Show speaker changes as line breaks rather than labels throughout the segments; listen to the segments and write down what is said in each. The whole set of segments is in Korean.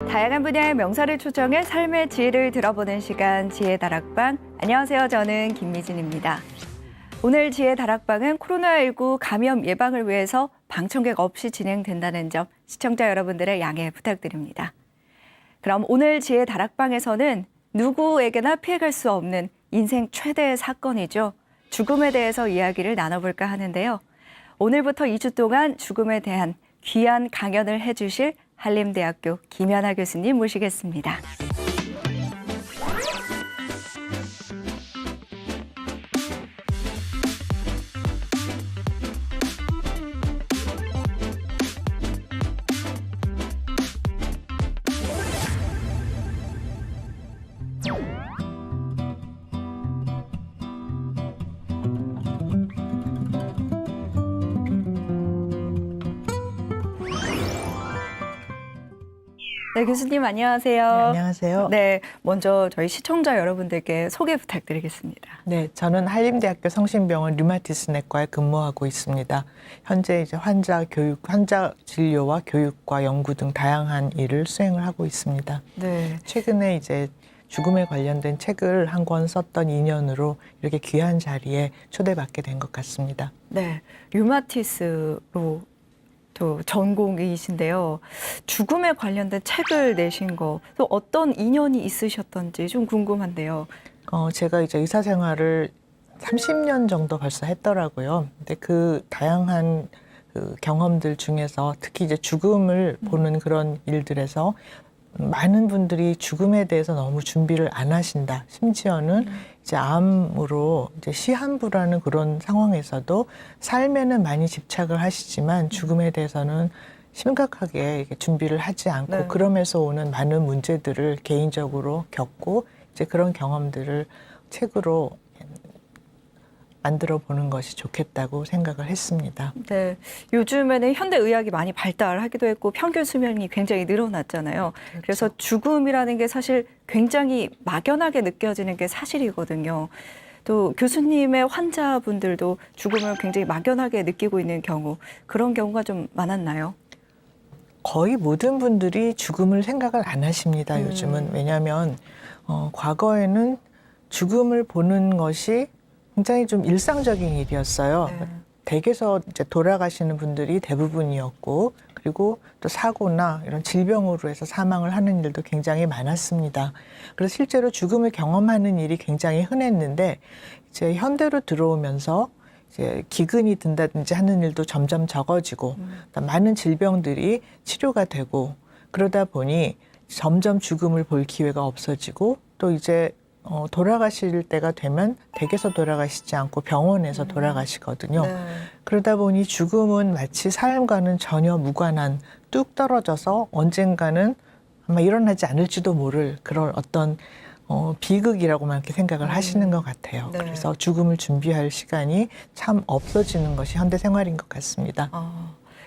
다양한 분야의 명사를 초청해 삶의 지혜를 들어보는 시간 지혜 다락방. 안녕하세요. 저는 김미진입니다. 오늘 지혜 다락방은 코로나19 감염 예방을 위해서 방청객 없이 진행된다는 점 시청자 여러분들의 양해 부탁드립니다. 그럼 오늘 지혜 다락방에서는 누구에게나 피해갈 수 없는 인생 최대의 사건이죠. 죽음에 대해서 이야기를 나눠볼까 하는데요. 오늘부터 2주 동안 죽음에 대한 귀한 강연을 해주실 한림대학교 김연아 교수님 모시겠습니다. 네, 교수님 안녕하세요.
네, 안녕하세요.
네, 먼저 저희 시청자 여러분들께 소개 부탁드리겠습니다.
네, 저는 한림대학교 성심병원 류마티스 내과에 근무하고 있습니다. 현재 이제 환자 진료와 교육과 연구 등 다양한 일을 수행을 하고 있습니다.
네.
최근에 이제 죽음에 관련된 책을 한 권 썼던 인연으로 이렇게 귀한 자리에 초대받게 된 것 같습니다.
네, 류마티스로 또 전공이신데요. 죽음에 관련된 책을 내신 거, 또 어떤 인연이 있으셨던지 좀 궁금한데요.
제가 이제 의사 생활을 30년 정도 벌써 했더라고요. 근데 그 다양한 그 경험들 중에서 특히 이제 죽음을 보는 그런 일들에서 많은 분들이 죽음에 대해서 너무 준비를 안 하신다. 심지어는 이제 암으로 이제 시한부라는 그런 상황에서도 삶에는 많이 집착을 하시지만 죽음에 대해서는 심각하게 이렇게 준비를 하지 않고
네.
그러면서 오는 많은 문제들을 개인적으로 겪고 이제 그런 경험들을 책으로 만들어 보는 것이 좋겠다고 생각을 했습니다.
네, 요즘에는 현대의학이 많이 발달하기도 했고 평균 수명이 굉장히 늘어났잖아요.
그렇죠.
그래서 죽음이라는 게 사실 굉장히 막연하게 느껴지는 게 사실이거든요. 또 교수님의 환자분들도 죽음을 굉장히 막연하게 느끼고 있는 경우, 그런 경우가 좀 많았나요?
거의 모든 분들이 죽음을 생각을 안 하십니다. 요즘은. 왜냐하면 과거에는 죽음을 보는 것이 굉장히 좀 일상적인 일이었어요.
네.
댁에서 이제 돌아가시는 분들이 대부분이었고, 그리고 또 사고나 이런 질병으로 해서 사망을 하는 일도 굉장히 많았습니다. 그래서 실제로 죽음을 경험하는 일이 굉장히 흔했는데, 이제 현대로 들어오면서 이제 기근이 든다든지 하는 일도 점점 적어지고, 많은 질병들이 치료가 되고, 그러다 보니 점점 죽음을 볼 기회가 없어지고, 또 이제 돌아가실 때가 되면 댁에서 돌아가시지 않고 병원에서 돌아가시거든요.
네.
그러다 보니 죽음은 마치 삶과는 전혀 무관한 뚝 떨어져서 언젠가는 아마 일어나지 않을지도 모를 그런 어떤 비극이라고만 이렇게 생각을 하시는 것 같아요.
네.
그래서 죽음을 준비할 시간이 참 없어지는 것이 현대 생활인 것 같습니다.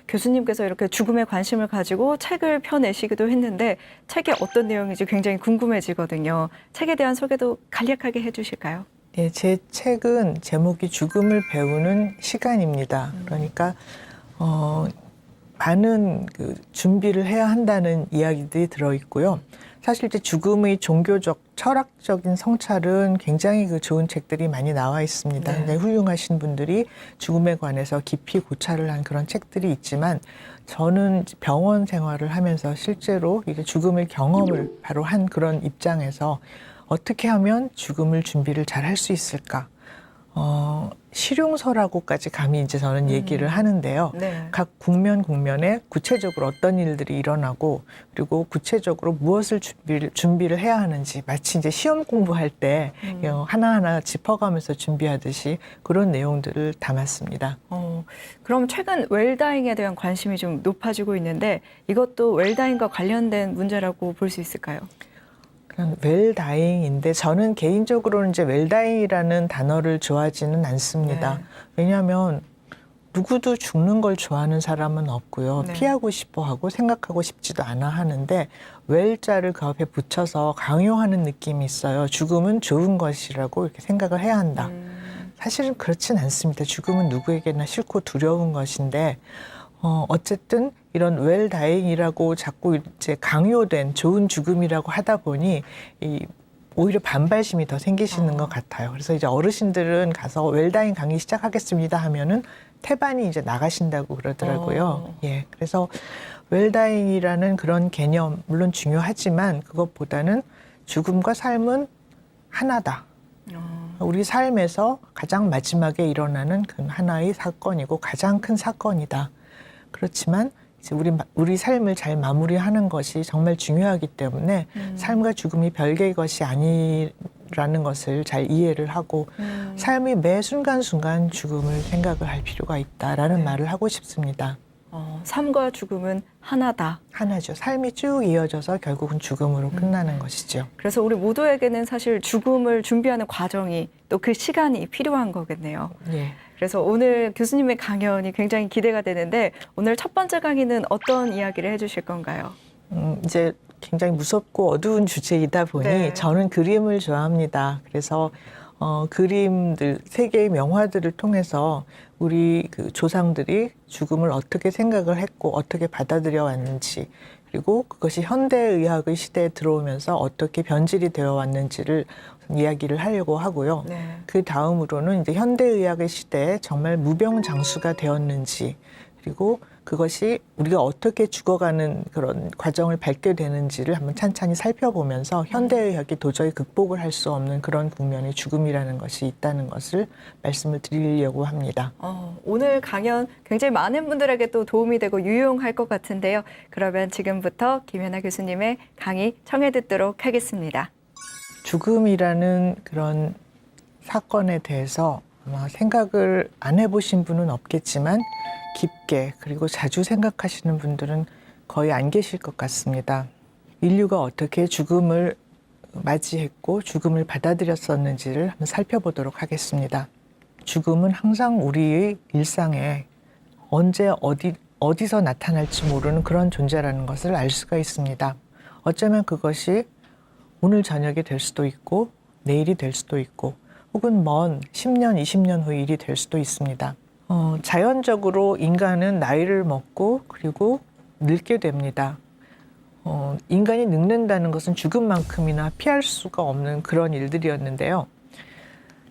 교수님께서 이렇게 죽음에 관심을 가지고 책을 펴내시기도 했는데 책의 어떤 내용인지 굉장히 궁금해지거든요. 책에 대한 소개도 간략하게 해주실까요?
네, 제 책은 제목이 죽음을 배우는 시간입니다. 그러니까 많은 그 준비를 해야 한다는 이야기들이 들어있고요. 사실 이제 죽음의 종교적, 철학적인 성찰은 굉장히 그 좋은 책들이 많이 나와 있습니다.
네.
굉장히 훌륭하신 분들이 죽음에 관해서 깊이 고찰을 한 그런 책들이 있지만 저는 병원 생활을 하면서 실제로 이게 죽음의 경험을 바로 한 그런 입장에서 어떻게 하면 죽음을 준비를 잘 할 수 있을까? 실용서라고까지 감히 이제 저는 얘기를 하는데요.
네.
각 국면에 구체적으로 어떤 일들이 일어나고 그리고 구체적으로 무엇을 준비를 해야 하는지 마치 이제 시험 공부할 때 하나하나 짚어가면서 준비하듯이 그런 내용들을 담았습니다.
그럼 최근 웰다잉에 대한 관심이 좀 높아지고 있는데 이것도 웰다잉과 관련된 문제라고 볼 수 있을까요?
웰다잉인데 저는 개인적으로는 이제 웰다잉이라는 단어를 좋아하지는 않습니다.
네.
왜냐하면 누구도 죽는 걸 좋아하는 사람은 없고요.
네.
피하고 싶어하고 생각하고 싶지도 않아 하는데 웰자를 그 앞에 붙여서 강요하는 느낌이 있어요. 죽음은 좋은 것이라고 이렇게 생각을 해야 한다. 사실은 그렇진 않습니다. 죽음은 누구에게나 싫고 두려운 것인데 어쨌든 이런 웰다잉이라고 자꾸 이제 강요된 좋은 죽음이라고 하다 보니 오히려 반발심이 더 생기시는 것 같아요. 그래서 이제 어르신들은 가서 웰다잉 강의 시작하겠습니다 하면은 태반이 이제 나가신다고 그러더라고요. 예. 그래서 웰다잉이라는 그런 개념 물론 중요하지만 그것보다는 죽음과 삶은 하나다. 우리 삶에서 가장 마지막에 일어나는 그 하나의 사건이고 가장 큰 사건이다. 그렇지만 이제 우리 삶을 잘 마무리하는 것이 정말 중요하기 때문에 삶과 죽음이 별개의 것이 아니라는 것을 잘 이해를 하고 삶의 매 순간순간 죽음을 생각을 할 필요가 있다라는 말을 하고 싶습니다.
삶과 죽음은 하나다.
하나죠. 삶이 쭉 이어져서 결국은 죽음으로 끝나는 것이죠.
그래서 우리 모두에게는 사실 죽음을 준비하는 과정이 또 그 시간이 필요한 거겠네요.
예.
그래서 오늘 교수님의 강연이 굉장히 기대가 되는데 오늘 첫 번째 강의는 어떤 이야기를 해주실 건가요?
이제 굉장히 무섭고 어두운 주제이다 보니
네.
저는 그림을 좋아합니다. 그래서 그림들, 세계의 명화들을 통해서 우리 그 조상들이 죽음을 어떻게 생각을 했고 어떻게 받아들여 왔는지 그리고 그것이 현대의학의 시대에 들어오면서 어떻게 변질이 되어 왔는지를 이야기를 하려고 하고요.
네.
그 다음으로는 이제 현대의학의 시대에 정말 무병장수가 되었는지 그리고 그것이 우리가 어떻게 죽어가는 그런 과정을 밟게 되는지를 한번 찬찬히 살펴보면서 현대의학이 도저히 극복을 할 수 없는 그런 국면이 죽음이라는 것이 있다는 것을 말씀을 드리려고 합니다.
오늘 강연 굉장히 많은 분들에게 또 도움이 되고 유용할 것 같은데요. 그러면 지금부터 김연아 교수님의 강의 청해 듣도록 하겠습니다.
죽음이라는 그런 사건에 대해서 아마 생각을 안 해보신 분은 없겠지만 깊게 그리고 자주 생각하시는 분들은 거의 안 계실 것 같습니다. 인류가 어떻게 죽음을 맞이했고 죽음을 받아들였었는지를 한번 살펴보도록 하겠습니다. 죽음은 항상 우리의 일상에 언제 어디서 나타날지 모르는 그런 존재라는 것을 알 수가 있습니다. 어쩌면 그것이 오늘 저녁이 될 수도 있고 내일이 될 수도 있고 혹은 먼 10년, 20년 후 일이 될 수도 있습니다. 자연적으로 인간은 나이를 먹고 그리고 늙게 됩니다. 인간이 늙는다는 것은 죽음만큼이나 피할 수가 없는 그런 일들이었는데요.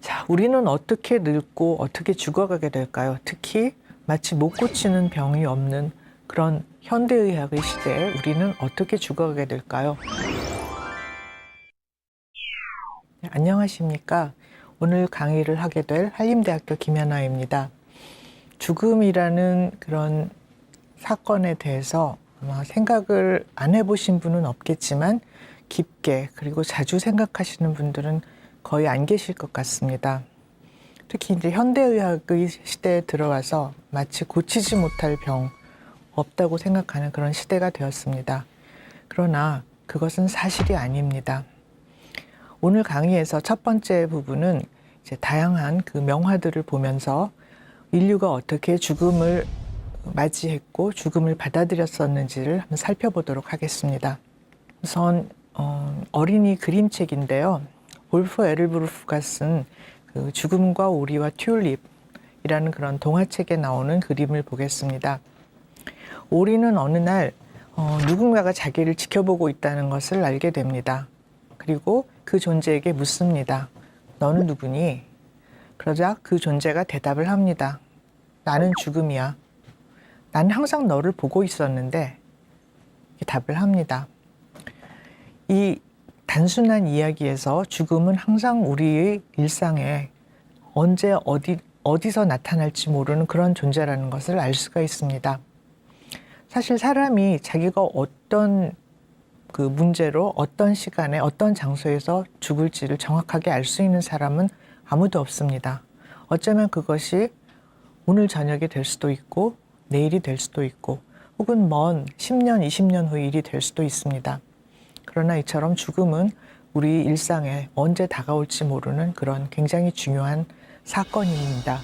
자, 우리는 어떻게 늙고 어떻게 죽어가게 될까요? 특히 마치 못 고치는 병이 없는 그런 현대의학의 시대에 우리는 어떻게 죽어가게 될까요? 네, 안녕하십니까. 오늘 강의를 하게 될 한림대학교 김연아입니다. 죽음이라는 그런 사건에 대해서 아마 생각을 안 해보신 분은 없겠지만 깊게 그리고 자주 생각하시는 분들은 거의 안 계실 것 같습니다. 특히 이제 현대의학의 시대에 들어와서 마치 고치지 못할 병 없다고 생각하는 그런 시대가 되었습니다. 그러나 그것은 사실이 아닙니다. 오늘 강의에서 첫 번째 부분은 이제 다양한 그 명화들을 보면서 인류가 어떻게 죽음을 맞이했고 죽음을 받아들였었는지를 한번 살펴보도록 하겠습니다. 우선 어린이 그림책인데요. 울프 에르브루프가 쓴 그 죽음과 오리와 튤립이라는 그런 동화책에 나오는 그림을 보겠습니다. 오리는 어느 날 누군가가 자기를 지켜보고 있다는 것을 알게 됩니다. 그리고 그 존재에게 묻습니다. 너는 누구니? 그러자 그 존재가 대답을 합니다. 나는 죽음이야. 나는 항상 너를 보고 있었는데 답을 합니다. 이 단순한 이야기에서 죽음은 항상 우리의 일상에 언제 어디서 나타날지 모르는 그런 존재라는 것을 알 수가 있습니다. 사실 사람이 자기가 어떤 그 문제로 어떤 시간에 어떤 장소에서 죽을지를 정확하게 알 수 있는 사람은 아무도 없습니다. 어쩌면 그것이 오늘 저녁이 될 수도 있고 내일이 될 수도 있고 혹은 먼 10년, 20년 후 일이 될 수도 있습니다. 그러나 이처럼 죽음은 우리 일상에 언제 다가올지 모르는 그런 굉장히 중요한 사건입니다.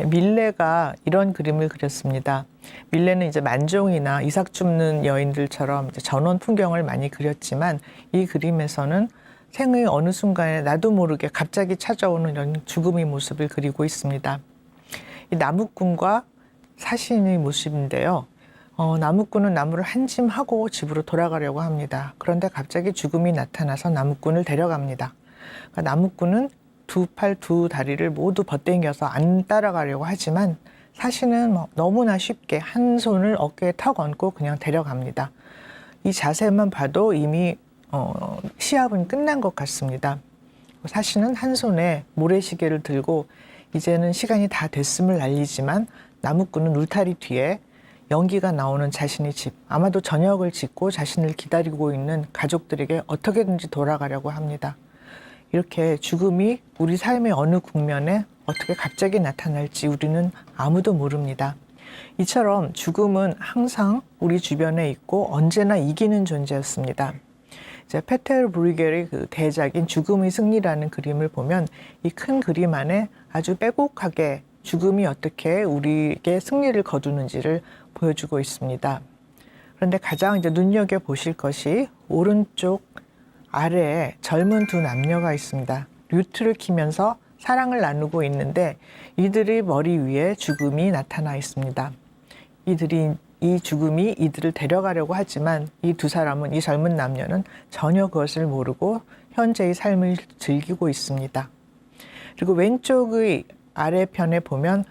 밀레가 이런 그림을 그렸습니다. 밀레는 이제 만종이나 이삭 줍는 여인들처럼 이제 전원 풍경을 많이 그렸지만 이 그림에서는 생의 어느 순간에 나도 모르게 갑자기 찾아오는 이런 죽음의 모습을 그리고 있습니다. 이 나무꾼과 사신의 모습인데요. 나무꾼은 나무를 한 짐 하고 집으로 돌아가려고 합니다. 그런데 갑자기 죽음이 나타나서 나무꾼을 데려갑니다. 그러니까 나무꾼은 두 팔, 두 다리를 모두 벗당겨서 안 따라가려고 하지만 사신은 너무나 쉽게 한 손을 어깨에 턱 얹고 그냥 데려갑니다. 이 자세만 봐도 이미 시합은 끝난 것 같습니다. 사신은 한 손에 모래시계를 들고 이제는 시간이 다 됐음을 알리지만 나무꾼은 울타리 뒤에 연기가 나오는 자신의 집, 아마도 저녁을 짓고 자신을 기다리고 있는 가족들에게 어떻게든지 돌아가려고 합니다. 이렇게 죽음이 우리 삶의 어느 국면에 어떻게 갑자기 나타날지 우리는 아무도 모릅니다. 이처럼 죽음은 항상 우리 주변에 있고 언제나 이기는 존재였습니다. 이제 페테르 브루겔의 그 대작인 죽음의 승리라는 그림을 보면 이 큰 그림 안에 아주 빼곡하게 죽음이 어떻게 우리에게 승리를 거두는지를 보여주고 있습니다. 그런데 가장 이제 눈여겨 보실 것이 오른쪽 아래에 젊은 두 남녀가 있습니다. 류트를 키면서 사랑을 나누고 있는데 이들의 머리 위에 죽음이 나타나 있습니다. 이 죽음이 이들을 데려가려고 하지만 이 두 사람은, 이 젊은 남녀는 전혀 그것을 모르고 현재의 삶을 즐기고 있습니다. 그리고 왼쪽의 아래편에 보면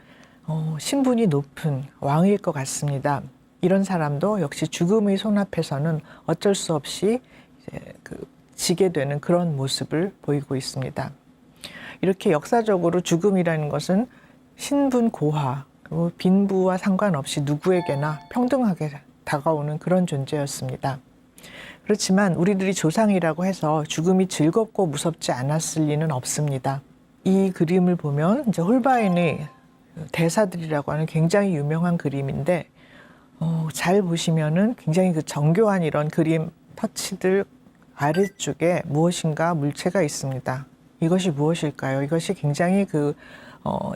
신분이 높은 왕일 것 같습니다. 이런 사람도 역시 죽음의 손앞에서는 어쩔 수 없이 지게 되는 그런 모습을 보이고 있습니다. 이렇게 역사적으로 죽음이라는 것은 신분 고하, 그리고 빈부와 상관없이 누구에게나 평등하게 다가오는 그런 존재였습니다. 그렇지만 우리들이 조상이라고 해서 죽음이 즐겁고 무섭지 않았을 리는 없습니다. 이 그림을 보면 이제 홀바인의 대사들이라고 하는 굉장히 유명한 그림인데 잘 보시면은 굉장히 그 정교한 이런 그림 터치들 아래쪽에 무엇인가 물체가 있습니다. 이것이 무엇일까요? 이것이 굉장히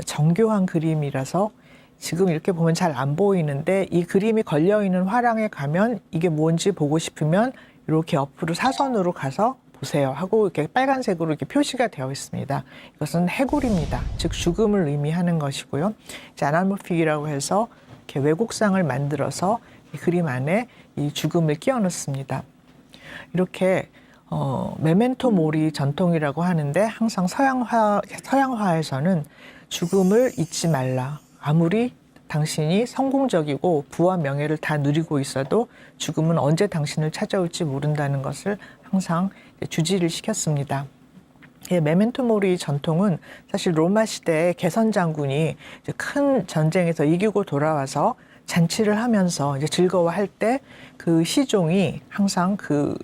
정교한 그림이라서 지금 이렇게 보면 잘 안 보이는데 이 그림이 걸려있는 화랑에 가면 이게 뭔지 보고 싶으면 이렇게 옆으로 사선으로 가서 보세요 하고 이렇게 빨간색으로 이렇게 표시가 되어 있습니다. 이것은 해골입니다. 즉 죽음을 의미하는 것이고요. 아나모픽이라고 해서 이렇게 왜곡상을 만들어서 이 그림 안에 이 죽음을 끼워 넣습니다. 이렇게 메멘토 모리 전통이라고 하는데 항상 서양화에서는 죽음을 잊지 말라. 아무리 당신이 성공적이고 부와 명예를 다 누리고 있어도 죽음은 언제 당신을 찾아올지 모른다는 것을 항상 주지를 시켰습니다. 메멘토 모리 전통은 사실 로마 시대에 개선 장군이 큰 전쟁에서 이기고 돌아와서 잔치를 하면서 이제 즐거워할 때 그 시종이 항상 그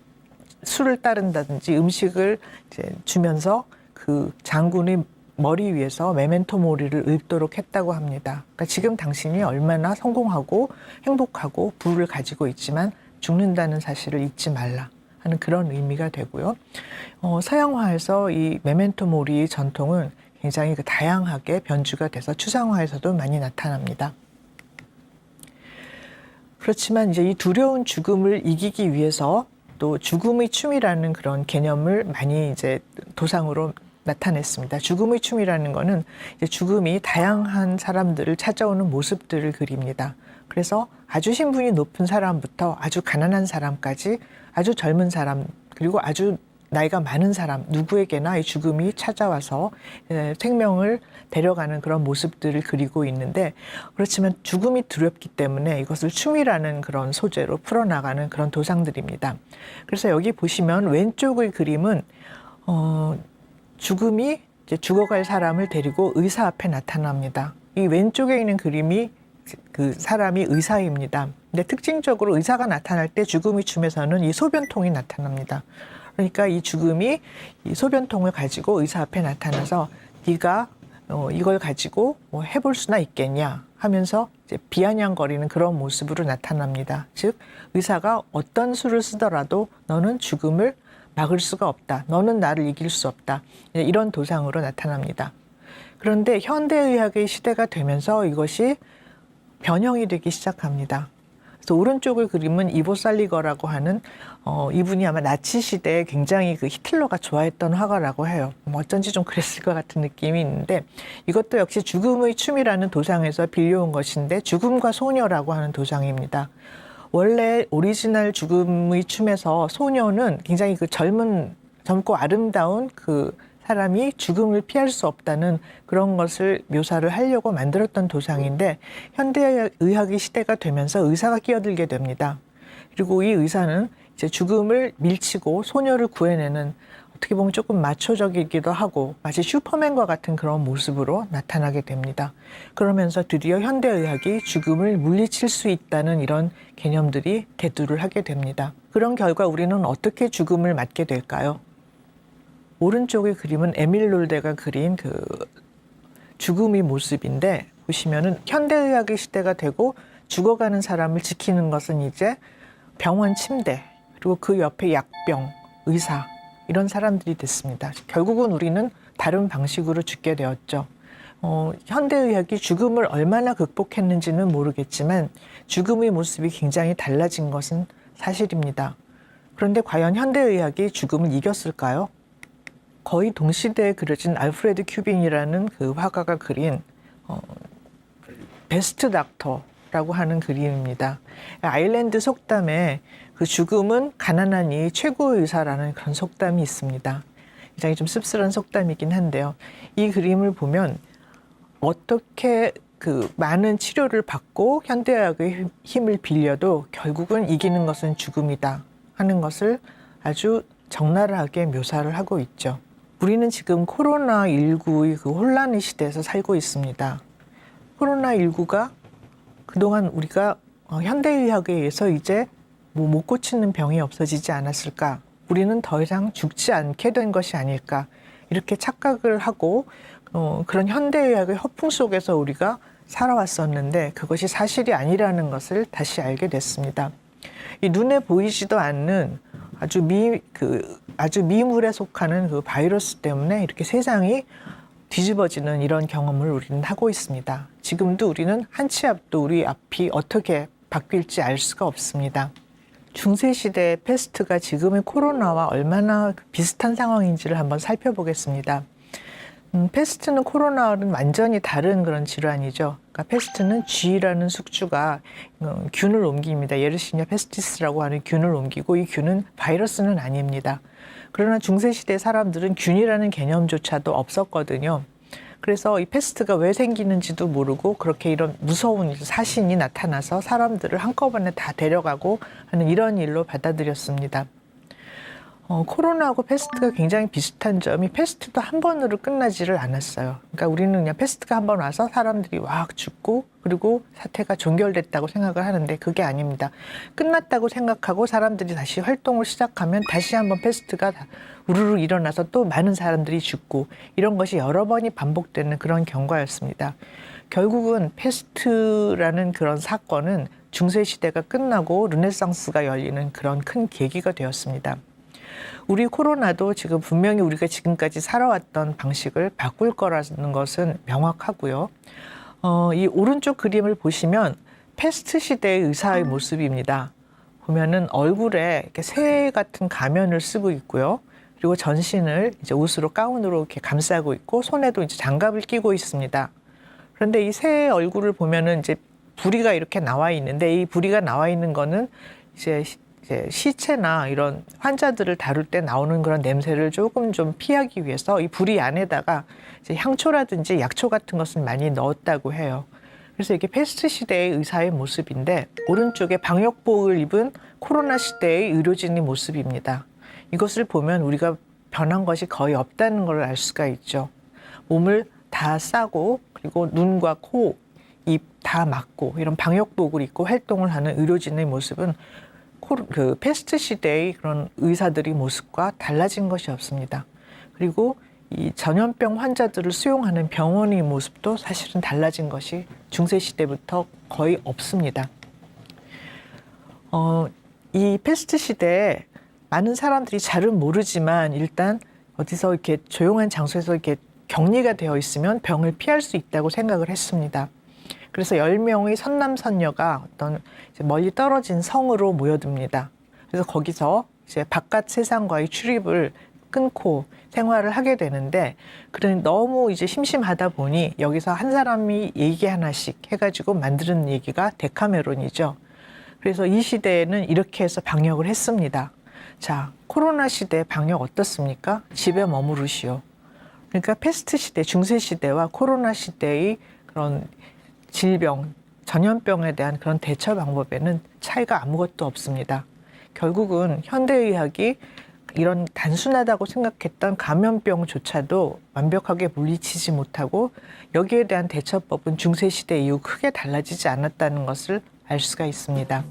술을 따른다든지 음식을 이제 주면서 그 장군의 머리 위에서 메멘토 모리를 읊도록 했다고 합니다. 그러니까 지금 당신이 얼마나 성공하고 행복하고 부를 가지고 있지만 죽는다는 사실을 잊지 말라 하는 그런 의미가 되고요. 서양화에서 이 메멘토 모리 전통은 굉장히 다양하게 변주가 돼서 추상화에서도 많이 나타납니다. 그렇지만 이제 이 두려운 죽음을 이기기 위해서 또 죽음의 춤이라는 그런 개념을 많이 이제 도상으로 나타냈습니다. 죽음의 춤이라는 거는 이제 죽음이 다양한 사람들을 찾아오는 모습들을 그립니다. 그래서 아주 신분이 높은 사람부터 아주 가난한 사람까지 아주 젊은 사람 그리고 아주 나이가 많은 사람 누구에게나 이 죽음이 찾아와서 생명을 데려가는 그런 모습들을 그리고 있는데 그렇지만 죽음이 두렵기 때문에 이것을 춤이라는 그런 소재로 풀어나가는 그런 도상들입니다. 그래서 여기 보시면 왼쪽의 그림은 죽음이 이제 죽어갈 사람을 데리고 의사 앞에 나타납니다. 이 왼쪽에 있는 그림이 그 사람이 의사입니다. 근데 특징적으로 의사가 나타날 때 죽음의 춤에서는 이 소변통이 나타납니다. 그러니까 이 죽음이 이 소변통을 가지고 의사 앞에 나타나서 네가 이걸 가지고 뭐 해볼 수나 있겠냐 하면서 이제 비아냥거리는 그런 모습으로 나타납니다. 즉 의사가 어떤 수를 쓰더라도 너는 죽음을 막을 수가 없다. 너는 나를 이길 수 없다. 이런 도상으로 나타납니다. 그런데 현대의학의 시대가 되면서 이것이 변형이 되기 시작합니다. 그래서 오른쪽을 그림은 이보 살리거라고 하는 이분이 아마 나치 시대에 굉장히 그 히틀러가 좋아했던 화가라고 해요. 뭐 어쩐지 좀 그랬을 것 같은 느낌이 있는데 이것도 역시 죽음의 춤이라는 도상에서 빌려온 것인데 죽음과 소녀라고 하는 도상입니다. 원래 오리지널 죽음의 춤에서 소녀는 굉장히 그 젊고 아름다운 그 사람이 죽음을 피할 수 없다는 그런 것을 묘사를 하려고 만들었던 도상인데 현대의학의 시대가 되면서 의사가 끼어들게 됩니다. 그리고 이 의사는 이제 죽음을 밀치고 소녀를 구해내는 어떻게 보면 조금 마초적이기도 하고 마치 슈퍼맨과 같은 그런 모습으로 나타나게 됩니다. 그러면서 드디어 현대의학이 죽음을 물리칠 수 있다는 이런 개념들이 대두를 하게 됩니다. 그런 결과 우리는 어떻게 죽음을 맞게 될까요? 오른쪽의 그림은 에밀 롤데가 그린 그 죽음의 모습인데 보시면은 현대의학의 시대가 되고 죽어가는 사람을 지키는 것은 이제 병원 침대 그리고 그 옆에 약병, 의사 이런 사람들이 됐습니다. 결국은 우리는 다른 방식으로 죽게 되었죠. 현대의학이 죽음을 얼마나 극복했는지는 모르겠지만 죽음의 모습이 굉장히 달라진 것은 사실입니다. 그런데 과연 현대의학이 죽음을 이겼을까요? 거의 동시대에 그려진 알프레드 큐빈이라는 그 화가가 그린 베스트 닥터라고 하는 그림입니다. 아일랜드 속담에 그 죽음은 가난한 이의 최고의 의사라는 그런 속담이 있습니다. 굉장히 좀 씁쓸한 속담이긴 한데요. 이 그림을 보면 어떻게 그 많은 치료를 받고 현대의학의 힘을 빌려도 결국은 이기는 것은 죽음이다 하는 것을 아주 적나라하게 묘사를 하고 있죠. 우리는 지금 코로나19의 그 혼란의 시대에서 살고 있습니다. 코로나19가 그동안 우리가 현대의학에 의해서 이제 뭐 못 고치는 병이 없어지지 않았을까? 우리는 더 이상 죽지 않게 된 것이 아닐까? 이렇게 착각을 하고 그런 현대의학의 허풍 속에서 우리가 살아왔었는데 그것이 사실이 아니라는 것을 다시 알게 됐습니다. 이 눈에 보이지도 않는 아주 미물에 속하는 그 바이러스 때문에 이렇게 세상이 뒤집어지는 이런 경험을 우리는 하고 있습니다. 지금도 우리는 한 치 앞도 우리 앞이 어떻게 바뀔지 알 수가 없습니다. 중세시대의 패스트가 지금의 코로나와 얼마나 비슷한 상황인지를 한번 살펴보겠습니다. 패스트는 코로나와는 완전히 다른 그런 질환이죠. 그러니까 패스트는 G라는 숙주가 균을 옮깁니다. 예르시니아 페스티스라고 하는 균을 옮기고 이 균은 바이러스는 아닙니다. 그러나 중세시대 사람들은 균이라는 개념조차도 없었거든요. 그래서 이 패스트가 왜 생기는지도 모르고 그렇게 이런 무서운 사신이 나타나서 사람들을 한꺼번에 다 데려가고 하는 이런 일로 받아들였습니다. 코로나하고 패스트가 굉장히 비슷한 점이 패스트도 한 번으로 끝나지를 않았어요. 그러니까 우리는 그냥 패스트가 한 번 와서 사람들이 확 죽고 그리고 사태가 종결됐다고 생각을 하는데 그게 아닙니다. 끝났다고 생각하고 사람들이 다시 활동을 시작하면 다시 한번 패스트가 우르르 일어나서 또 많은 사람들이 죽고 이런 것이 여러 번이 반복되는 그런 경과였습니다. 결국은 패스트라는 그런 사건은 중세시대가 끝나고 르네상스가 열리는 그런 큰 계기가 되었습니다. 우리 코로나도 지금 분명히 우리가 지금까지 살아왔던 방식을 바꿀 거라는 것은 명확하고요. 이 오른쪽 그림을 보시면 패스트 시대의 의사의 모습입니다. 보면은 얼굴에 이렇게 새 같은 가면을 쓰고 있고요. 그리고 전신을 이제 옷으로 가운으로 이렇게 감싸고 있고 손에도 이제 장갑을 끼고 있습니다. 그런데 이 새 얼굴을 보면은 이제 부리가 이렇게 나와 있는데 이 부리가 나와 있는 거는 이제 시체나 이런 환자들을 다룰 때 나오는 그런 냄새를 조금 좀 피하기 위해서 이 부리 안에다가 이제 향초라든지 약초 같은 것을 많이 넣었다고 해요. 그래서 이게 패스트 시대의 의사의 모습인데 오른쪽에 방역복을 입은 코로나 시대의 의료진의 모습입니다. 이것을 보면 우리가 변한 것이 거의 없다는 걸 알 수가 있죠. 몸을 다 싸고 그리고 눈과 코, 입 다 막고 이런 방역복을 입고 활동을 하는 의료진의 모습은 그 패스트 시대의 그런 의사들의 모습과 달라진 것이 없습니다. 그리고 이 전염병 환자들을 수용하는 병원의 모습도 사실은 달라진 것이 중세 시대부터 거의 없습니다. 이 패스트 시대에 많은 사람들이 잘은 모르지만 일단 어디서 이렇게 조용한 장소에서 이렇게 격리가 되어 있으면 병을 피할 수 있다고 생각을 했습니다. 그래서 10명의 선남선녀가 어떤 이제 멀리 떨어진 성으로 모여듭니다. 그래서 거기서 이제 바깥 세상과의 출입을 끊고 생활을 하게 되는데, 그러니 너무 이제 심심하다 보니 여기서 한 사람이 얘기 하나씩 해가지고 만드는 얘기가 데카메론이죠. 그래서 이 시대에는 이렇게 해서 방역을 했습니다. 자, 코로나 시대 방역 어떻습니까? 집에 머무르시오. 그러니까 패스트 시대, 중세 시대와 코로나 시대의 그런 질병, 전염병에 대한 그런 대처 방법에는 차이가 아무것도 없습니다. 결국은 현대의학이 이런 단순하다고 생각했던 감염병조차도 완벽하게 물리치지 못하고 여기에 대한 대처법은 중세시대 이후 크게 달라지지 않았다는 것을 알 수가 있습니다.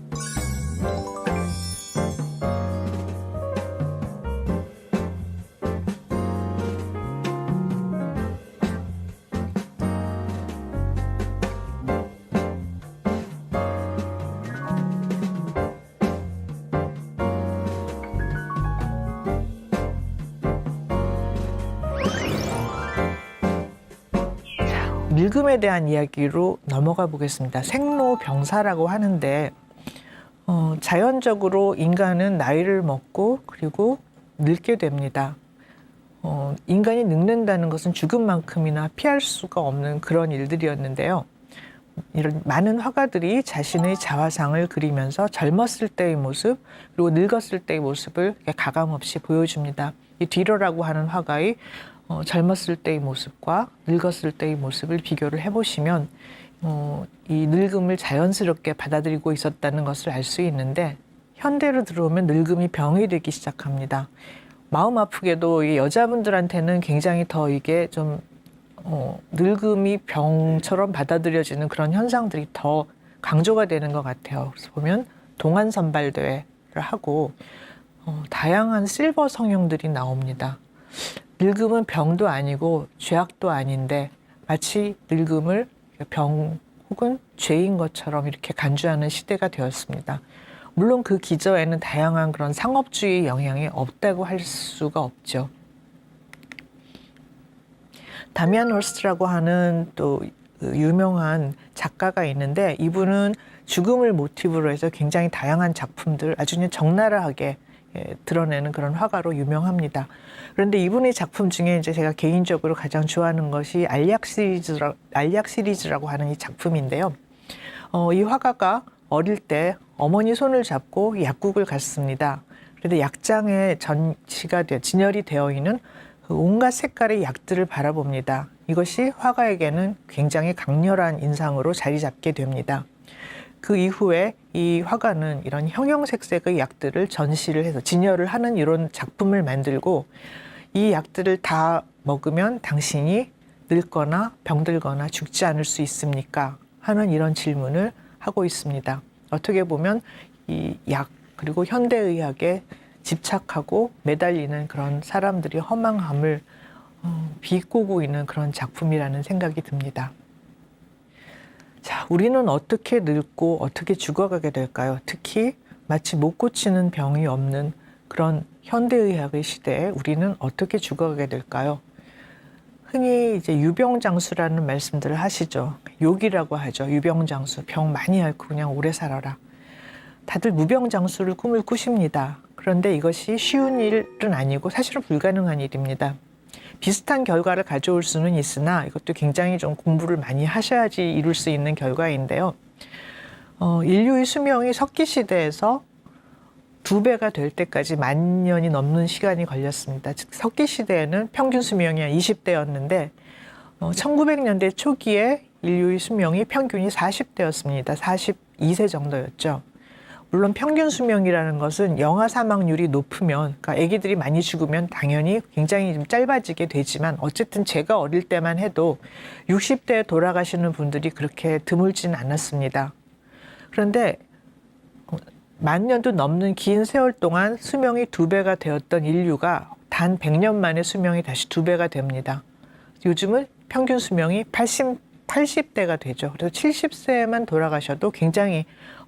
늙음에 대한 이야기로 넘어가 보겠습니다. 생로병사라고 하는데 자연적으로 인간은 나이를 먹고 그리고 늙게 됩니다. 인간이 늙는다는 것은 죽음만큼이나 피할 수가 없는 그런 일들이었는데요. 이런 많은 화가들이 자신의 자화상을 그리면서 젊었을 때의 모습 그리고 늙었을 때의 모습을 가감없이 보여줍니다. 이 뒤로라고 하는 화가의 젊었을 때의 모습과 늙었을 때의 모습을 비교를 해보시면 이 늙음을 자연스럽게 받아들이고 있었다는 것을 알 수 있는데, 현대로 들어오면 늙음이 병이 되기 시작합니다. 마음 아프게도 이 여자분들한테는 굉장히 더 이게 좀 늙음이 병처럼 받아들여지는 그런 현상들이 더 강조가 되는 것 같아요. 그래서 보면 동안선발대회를 하고 다양한 실버 성형들이 나옵니다. 늙음은 병도 아니고 죄악도 아닌데 마치 늙음을 병 혹은 죄인 것처럼 이렇게 간주하는 시대가 되었습니다. 물론 그 기저에는 다양한 그런 상업주의 영향이 없다고 할 수가 없죠. 다미안 허스트라고 하는 또 유명한 작가가 있는데, 이분은 죽음을 모티브로 해서 굉장히 다양한 작품들 아주 그냥 적나라하게 드러내는 그런 화가로 유명합니다. 그런데 이분의 작품 중에 이제 제가 개인적으로 가장 좋아하는 것이 알약 시리즈라고 하는 이 작품인데요. 이 화가가 어릴 때 어머니 손을 잡고 약국을 갔습니다. 그런데 약장에 진열이 되어 있는 온갖 색깔의 약들을 바라봅니다. 이것이 화가에게는 굉장히 강렬한 인상으로 자리 잡게 됩니다. 그 이후에 이 화가는 이런 형형색색의 약들을 전시를 해서 진열을 하는 이런 작품을 만들고, 이 약들을 다 먹으면 당신이 늙거나 병들거나 죽지 않을 수 있습니까? 하는 이런 질문을 하고 있습니다. 어떻게 보면 이 약 그리고 현대의학에 집착하고 매달리는 그런 사람들이 허망함을 비꼬고 있는 그런 작품이라는 생각이 듭니다. 자, 우리는 어떻게 늙고 어떻게 죽어가게 될까요? 특히 마치 못 고치는 병이 없는 그런 현대의학의 시대에 우리는 어떻게 죽어가게 될까요? 흔히 이제 유병장수라는 말씀들을 하시죠. 욕이라고 하죠. 유병장수, 병 많이 앓고 그냥 오래 살아라. 다들 무병장수를 꿈을 꾸십니다. 그런데 이것이 쉬운 일은 아니고 사실은 불가능한 일입니다. 비슷한 결과를 가져올 수는 있으나 이것도 굉장히 좀 공부를 많이 하셔야지 이룰 수 있는 결과인데요. 인류의 수명이 석기 시대에서 2배가 될 때까지 10,000년이 넘는 시간이 걸렸습니다. 즉 석기 시대에는 평균 수명이 한 20대였는데 1900년대 초기에 인류의 수명이 평균이 40대였습니다. 42세 정도였죠. 물론 평균 수명이라는 것은 영아 사망률이 높으면, 그러니까 아기들이 많이 죽으면 당연히 굉장히 좀 짧아지게 되지만, 어쨌든 제가 어릴 때만 해도 60대에 돌아가시는 분들이 그렇게 드물지는 않았습니다. 그런데 10,000년도 넘는 긴 세월 동안 수명이 2배가 되었던 인류가 단 100년 만에 수명이 다시 2배가 됩니다. 요즘은 평균 수명이 80대가 되죠. 그래서 70세만 돌아가셔도 굉장히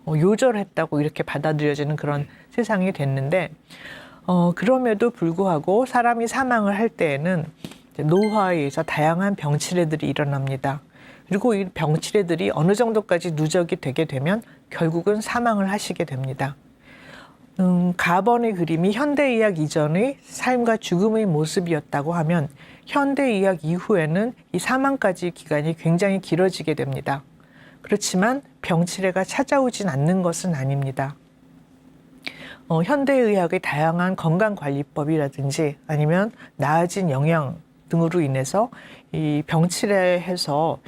요절했다고 이렇게 받아들여지는 그런 세상이 됐는데, 그럼에도 불구하고 사람이 사망을 할 때에는 노화에 의해서 다양한 병치레들이 일어납니다. 그리고 이 병치레들이 어느 정도까지 누적이 되게 되면 결국은 사망을 하시게 됩니다. 가번의 그림이 현대의학 이전의 삶과 죽음의 모습이었다고 하면 현대의학 이후에는 이 사망까지 기간이 굉장히 길어지게 됩니다. 그렇지만 병치레가 찾아오진 않는 것은 아닙니다. 현대의학의 다양한 건강관리법이라든지 아니면 나아진 영양 등으로 인해서 이 병치레에서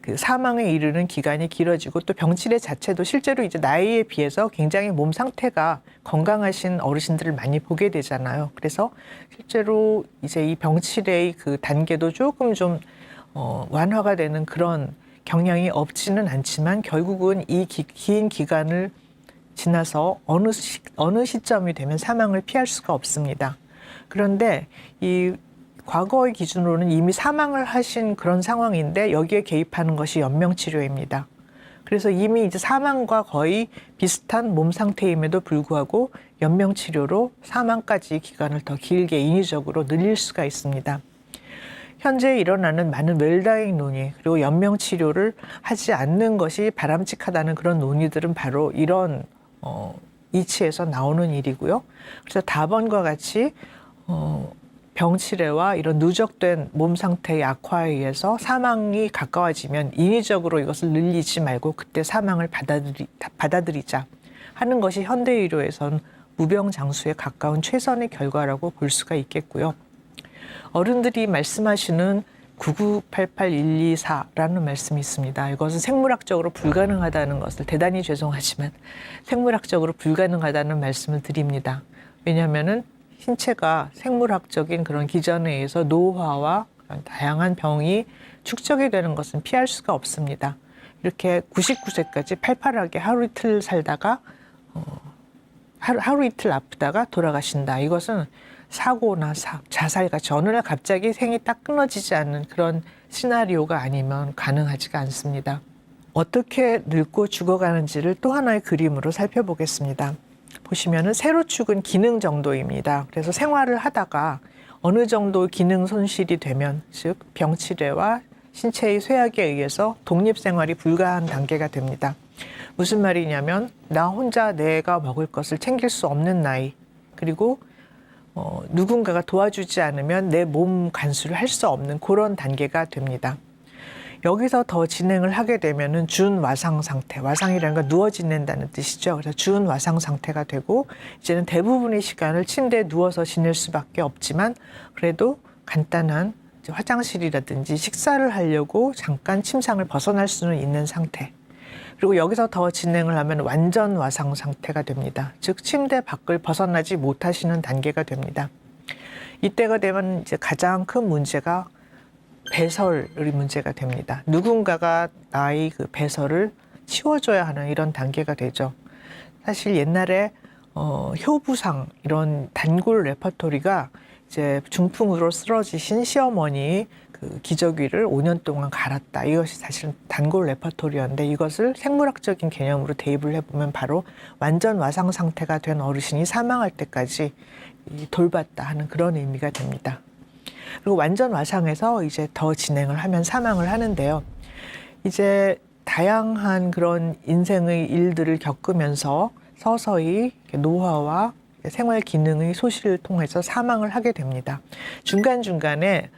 그 사망에 이르는 기간이 길어지고 또 병치레 자체도 실제로 이제 나이에 비해서 굉장히 몸 상태가 건강하신 어르신들을 많이 보게 되잖아요. 그래서 실제로 이제 이 병치레의 그 단계도 조금 좀 완화가 되는 그런 경향이 없지는 않지만 결국은 이 긴 기간을 지나서 어느 시점이 되면 사망을 피할 수가 없습니다. 그런데 이 과거의 기준으로는 이미 사망을 하신 그런 상황인데 여기에 개입하는 것이 연명치료입니다. 그래서 이미 이제 사망과 거의 비슷한 몸 상태임에도 불구하고 연명치료로 사망까지 기간을 더 길게 인위적으로 늘릴 수가 있습니다. 현재 일어나는 많은 웰다잉 논의 그리고 연명치료를 하지 않는 것이 바람직하다는 그런 논의들은 바로 이런 이치에서 나오는 일이고요. 그래서 다번과 같이 병치레와 이런 누적된 몸 상태의 악화에 의해서 사망이 가까워지면 인위적으로 이것을 늘리지 말고 그때 사망을 받아들이자 하는 것이 현대의료에선 무병장수에 가까운 최선의 결과라고 볼 수가 있겠고요. 어른들이 말씀하시는 9988124라는 말씀이 있습니다. 이것은 생물학적으로 불가능하다는 것을 대단히 죄송하지만 생물학적으로 불가능하다는 말씀을 드립니다. 왜냐하면은 신체가 생물학적인 그런 기전에 의해서 노화와 다양한 병이 축적이 되는 것은 피할 수가 없습니다. 이렇게 99세까지 팔팔하게 하루 이틀 살다가 하루 이틀 아프다가 돌아가신다. 이것은 사고나 자살같이 어느 날 갑자기 생이 딱 끊어지지 않는 그런 시나리오가 아니면 가능하지가 않습니다. 어떻게 늙고 죽어가는지를 또 하나의 그림으로 살펴보겠습니다. 보시면은 세로축은 기능 정도입니다. 그래서 생활을 하다가 어느 정도 기능 손실이 되면 즉 병치레와 신체의 쇠약에 의해서 독립생활이 불가한 단계가 됩니다. 무슨 말이냐면 나 혼자 내가 먹을 것을 챙길 수 없는 나이 그리고 누군가가 도와주지 않으면 내 몸 간수를 할 수 없는 그런 단계가 됩니다. 여기서 더 진행을 하게 되면은 준와상 상태, 와상이라는 건 누워 지낸다는 뜻이죠. 그래서 준와상 상태가 되고 이제는 대부분의 시간을 침대에 누워서 지낼 수밖에 없지만 그래도 간단한 화장실이라든지 식사를 하려고 잠깐 침상을 벗어날 수는 있는 상태. 그리고 여기서 더 진행을 하면 완전 와상 상태가 됩니다. 즉 침대 밖을 벗어나지 못하시는 단계가 됩니다. 이때가 되면 이제 가장 큰 문제가 배설의 문제가 됩니다. 누군가가 나의 그 배설을 치워줘야 하는 이런 단계가 되죠. 사실 옛날에 효부상 이런 단골 레퍼토리가 이제 중풍으로 쓰러지신 시어머니의 그 기저귀를 5년 동안 갈았다. 이것이 사실은 단골 레퍼토리였는데 이것을 생물학적인 개념으로 대입을 해보면 바로 완전 와상 상태가 된 어르신이 사망할 때까지 돌봤다 하는 그런 의미가 됩니다. 그리고 완전 와상에서 이제 더 진행을 하면 사망을 하는데요. 이제 다양한 그런 인생의 일들을 겪으면서 서서히 다노화와 생활 기능의 소실을 통해서 사망을 하게 됩니다. 중간중간에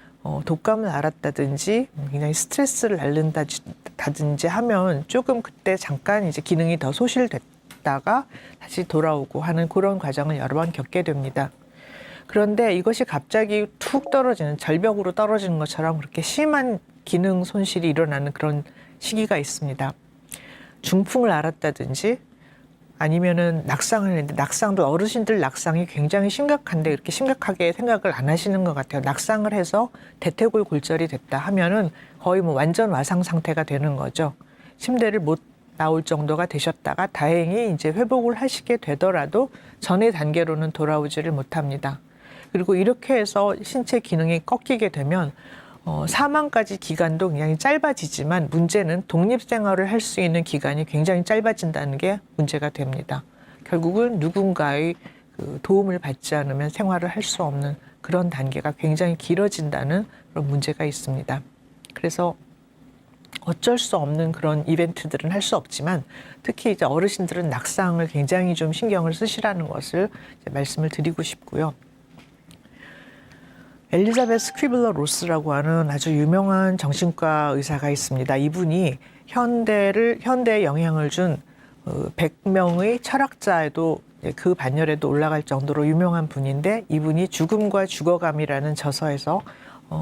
독감을 앓았다든지 굉장히 스트레스를 앓는다든지 하면 조금 그때 잠깐 이제 기능이 더 소실됐다가 다시 돌아오고 하는 그런 과정을 여러 번 겪게 됩니다. 그런데 이것이 갑자기 툭 떨어지는 절벽으로 떨어지는 것처럼 그렇게 심한 기능 손실이 일어나는 그런 시기가 있습니다. 중풍을 앓았다든지 아니면은 낙상을 했는데 낙상도 어르신들 낙상이 굉장히 심각한데 이렇게 심각하게 생각을 안 하시는 것 같아요. 낙상을 해서 대퇴골 골절이 됐다 하면은 거의 뭐 완전 와상 상태가 되는 거죠. 침대를 못 나올 정도가 되셨다가 다행히 이제 회복을 하시게 되더라도 전의 단계로는 돌아오지를 못합니다. 그리고 이렇게 해서 신체 기능이 꺾이게 되면 사망까지 기간도 굉장히 짧아지지만 문제는 독립생활을 할 수 있는 기간이 굉장히 짧아진다는 게 문제가 됩니다. 결국은 누군가의 그 도움을 받지 않으면 생활을 할 수 없는 그런 단계가 굉장히 길어진다는 그런 문제가 있습니다. 그래서 어쩔 수 없는 그런 이벤트들은 할 수 없지만 특히 이제 어르신들은 낙상을 굉장히 좀 신경을 쓰시라는 것을 이제 말씀을 드리고 싶고요. 엘리자베스 퀴블러 로스라고 하는 아주 유명한 정신과 의사가 있습니다. 이분이 현대에 영향을 준 100명의 철학자에도 그 반열에도 올라갈 정도로 유명한 분인데, 이분이 죽음과 죽어감이라는 저서에서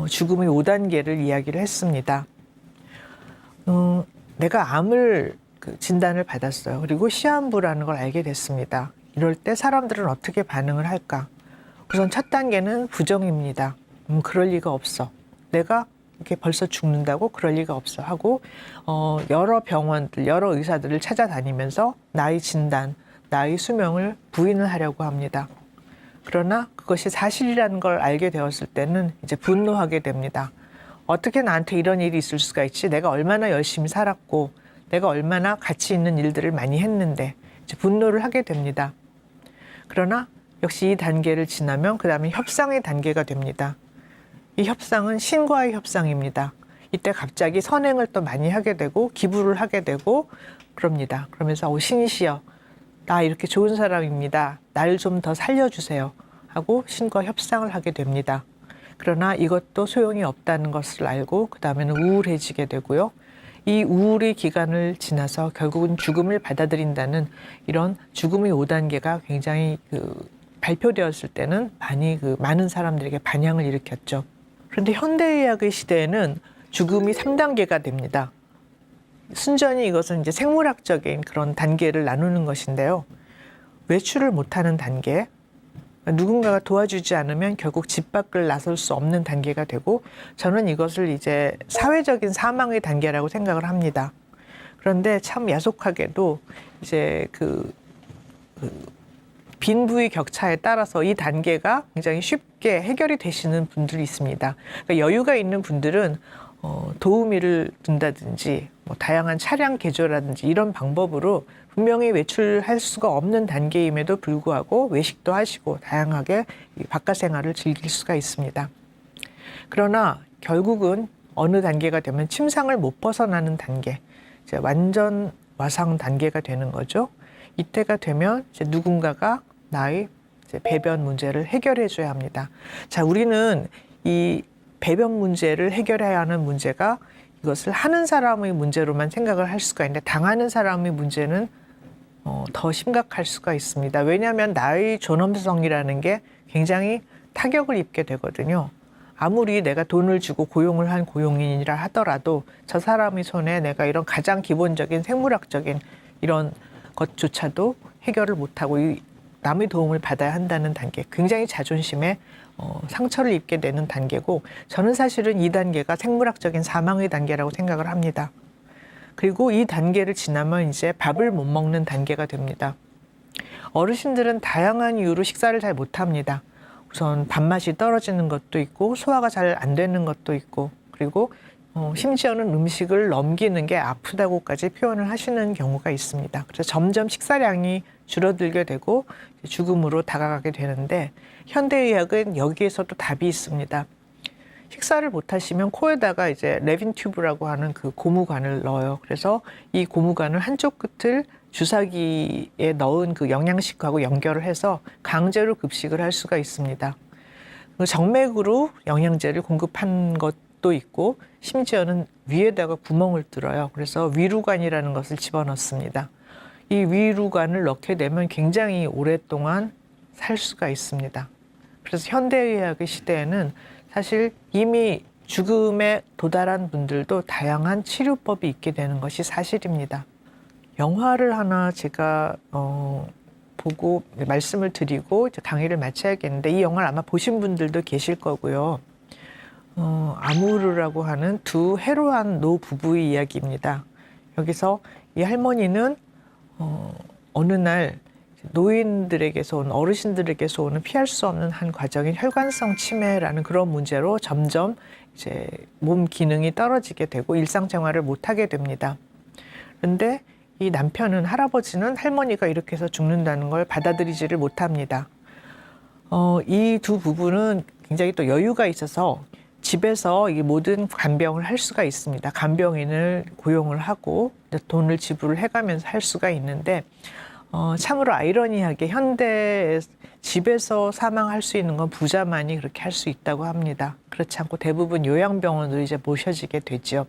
죽음의 5단계를 이야기를 했습니다. 내가 암을 진단을 받았어요. 그리고 시한부라는 걸 알게 됐습니다. 이럴 때 사람들은 어떻게 반응을 할까? 우선 첫 단계는 부정입니다. 그럴 리가 없어. 내가 이렇게 벌써 죽는다고? 그럴 리가 없어 하고 여러 병원들, 여러 의사들을 찾아다니면서 나의 진단, 나의 수명을 부인을 하려고 합니다. 그러나 그것이 사실이라는 걸 알게 되었을 때는 이제 분노하게 됩니다. 어떻게 나한테 이런 일이 있을 수가 있지? 내가 얼마나 열심히 살았고 내가 얼마나 가치 있는 일들을 많이 했는데, 이제 분노를 하게 됩니다. 그러나 역시 이 단계를 지나면 그 다음에 협상의 단계가 됩니다. 이 협상은 신과의 협상입니다. 이때 갑자기 선행을 또 많이 하게 되고 기부를 하게 되고 그럽니다. 그러면서 신이시여, 나 이렇게 좋은 사람입니다. 날 좀 더 살려주세요 하고 신과 협상을 하게 됩니다. 그러나 이것도 소용이 없다는 것을 알고 그 다음에는 우울해지게 되고요. 이 우울의 기간을 지나서 결국은 죽음을 받아들인다는 이런 죽음의 5단계가 굉장히 발표되었을 때는 많은 사람들에게 반향을 일으켰죠. 그런데 현대의학의 시대에는 죽음이 3단계가 됩니다. 순전히 이것은 이제 생물학적인 그런 단계를 나누는 것인데요. 외출을 못하는 단계, 누군가가 도와주지 않으면 결국 집 밖을 나설 수 없는 단계가 되고, 저는 이것을 이제 사회적인 사망의 단계라고 생각을 합니다. 그런데 참 야속하게도 이제 빈부의 격차에 따라서 이 단계가 굉장히 쉽게 해결이 되시는 분들이 있습니다. 그러니까 여유가 있는 분들은 도우미를 둔다든지 다양한 차량 개조라든지 이런 방법으로 분명히 외출할 수가 없는 단계임에도 불구하고 외식도 하시고 다양하게 바깥 생활을 즐길 수가 있습니다. 그러나 결국은 어느 단계가 되면 침상을 못 벗어나는 단계, 이제 완전 와상 단계가 되는 거죠. 이때가 되면 이제 누군가가 나의 이제 배변 문제를 해결해 줘야 합니다. 자, 우리는 이 배변 문제를 해결해야 하는 문제가 이것을 하는 사람의 문제로만 생각을 할 수가 있는데, 당하는 사람의 문제는 더 심각할 수가 있습니다. 왜냐하면 나의 존엄성이라는 게 굉장히 타격을 입게 되거든요. 아무리 내가 돈을 주고 고용을 한 고용인이라 하더라도 저 사람의 손에 내가 이런 가장 기본적인 생물학적인 이런 것조차도 해결을 못하고 남의 도움을 받아야 한다는 단계, 굉장히 자존심에 상처를 입게 되는 단계고, 저는 사실은 이 단계가 생물학적인 사망의 단계라고 생각을 합니다. 그리고 이 단계를 지나면 이제 밥을 못 먹는 단계가 됩니다. 어르신들은 다양한 이유로 식사를 잘 못합니다. 우선 밥맛이 떨어지는 것도 있고 소화가 잘 안 되는 것도 있고, 그리고 심지어는 음식을 넘기는 게 아프다고까지 표현을 하시는 경우가 있습니다. 그래서 점점 식사량이 줄어들게 되고 죽음으로 다가가게 되는데, 현대의학은 여기에서도 답이 있습니다. 식사를 못 하시면 코에다가 이제 레빈 튜브라고 하는 그 고무관을 넣어요. 그래서 이 고무관을 한쪽 끝을 주사기에 넣은 그 영양식하고 연결을 해서 강제로 급식을 할 수가 있습니다. 정맥으로 영양제를 공급한 것도 있고, 심지어는 위에다가 구멍을 뚫어요. 그래서 위루관이라는 것을 집어넣습니다. 이 위루관을 넣게 되면 굉장히 오랫동안 살 수가 있습니다. 그래서 현대의학의 시대에는 사실 이미 죽음에 도달한 분들도 다양한 치료법이 있게 되는 것이 사실입니다. 영화를 하나 제가 보고 말씀을 드리고 이제 강의를 마쳐야겠는데, 이 영화를 아마 보신 분들도 계실 거고요. 아무르라고 하는 두 해로한 노 부부의 이야기입니다. 여기서 이 할머니는 어느 날 노인들에게서 온, 어르신들에게서 오는 피할 수 없는 한 과정인 혈관성 치매라는 그런 문제로 점점 이제 몸 기능이 떨어지게 되고 일상생활을 못하게 됩니다. 그런데 이 남편은, 할아버지는 할머니가 이렇게 해서 죽는다는 걸 받아들이지를 못합니다. 이 두 부부는 굉장히 또 여유가 있어서 집에서 이 모든 간병을 할 수가 있습니다. 간병인을 고용을 하고 돈을 지불을 해가면서 할 수가 있는데 참으로 아이러니하게 현대 집에서 사망할 수 있는 건 부자만이 그렇게 할 수 있다고 합니다. 그렇지 않고 대부분 요양병원으로 이제 모셔지게 되죠.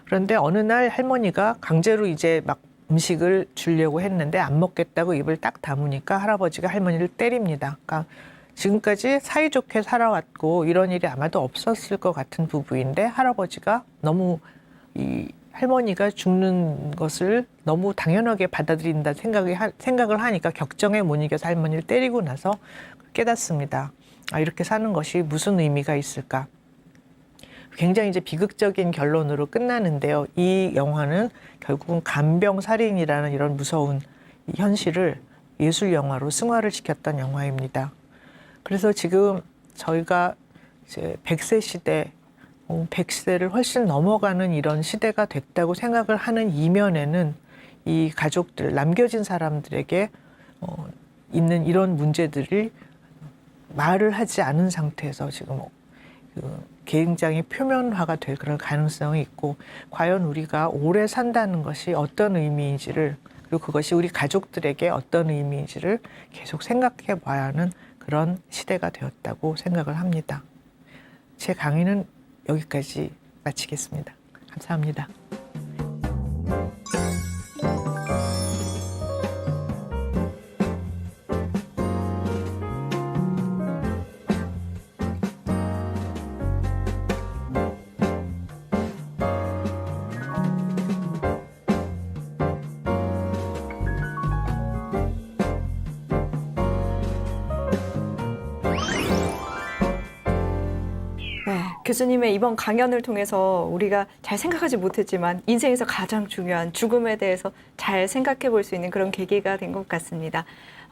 그런데 어느 날 할머니가 강제로 이제 막 음식을 주려고 했는데 안 먹겠다고 입을 딱 다무니까 할아버지가 할머니를 때립니다. 그러니까 지금까지 사이좋게 살아왔고 이런 일이 아마도 없었을 것 같은 부부인데 할아버지가 너무 이 할머니가 죽는 것을 너무 당연하게 받아들인다 생각을 하니까 격정에 못 이겨서 할머니를 때리고 나서 깨닫습니다. 아, 이렇게 사는 것이 무슨 의미가 있을까? 굉장히 이제 비극적인 결론으로 끝나는데요. 이 영화는 결국은 간병살인이라는 이런 무서운 현실을 예술 영화로 승화를 시켰던 영화입니다. 그래서 지금 저희가 이제 100세 시대, 100세를 훨씬 넘어가는 이런 시대가 됐다고 생각을 하는 이면에는 이 가족들, 남겨진 사람들에게 있는 이런 문제들이 말을 하지 않은 상태에서 지금 굉장히 표면화가 될 그런 가능성이 있고, 과연 우리가 오래 산다는 것이 어떤 의미인지를, 그리고 그것이 우리 가족들에게 어떤 의미인지를 계속 생각해 봐야 하는 그런 시대가 되었다고 생각을 합니다. 제 강의는 여기까지 마치겠습니다. 감사합니다.
네, 교수님의 이번 강연을 통해서 우리가 잘 생각하지 못했지만 인생에서 가장 중요한 죽음에 대해서 잘 생각해 볼 수 있는 그런 계기가 된 것 같습니다.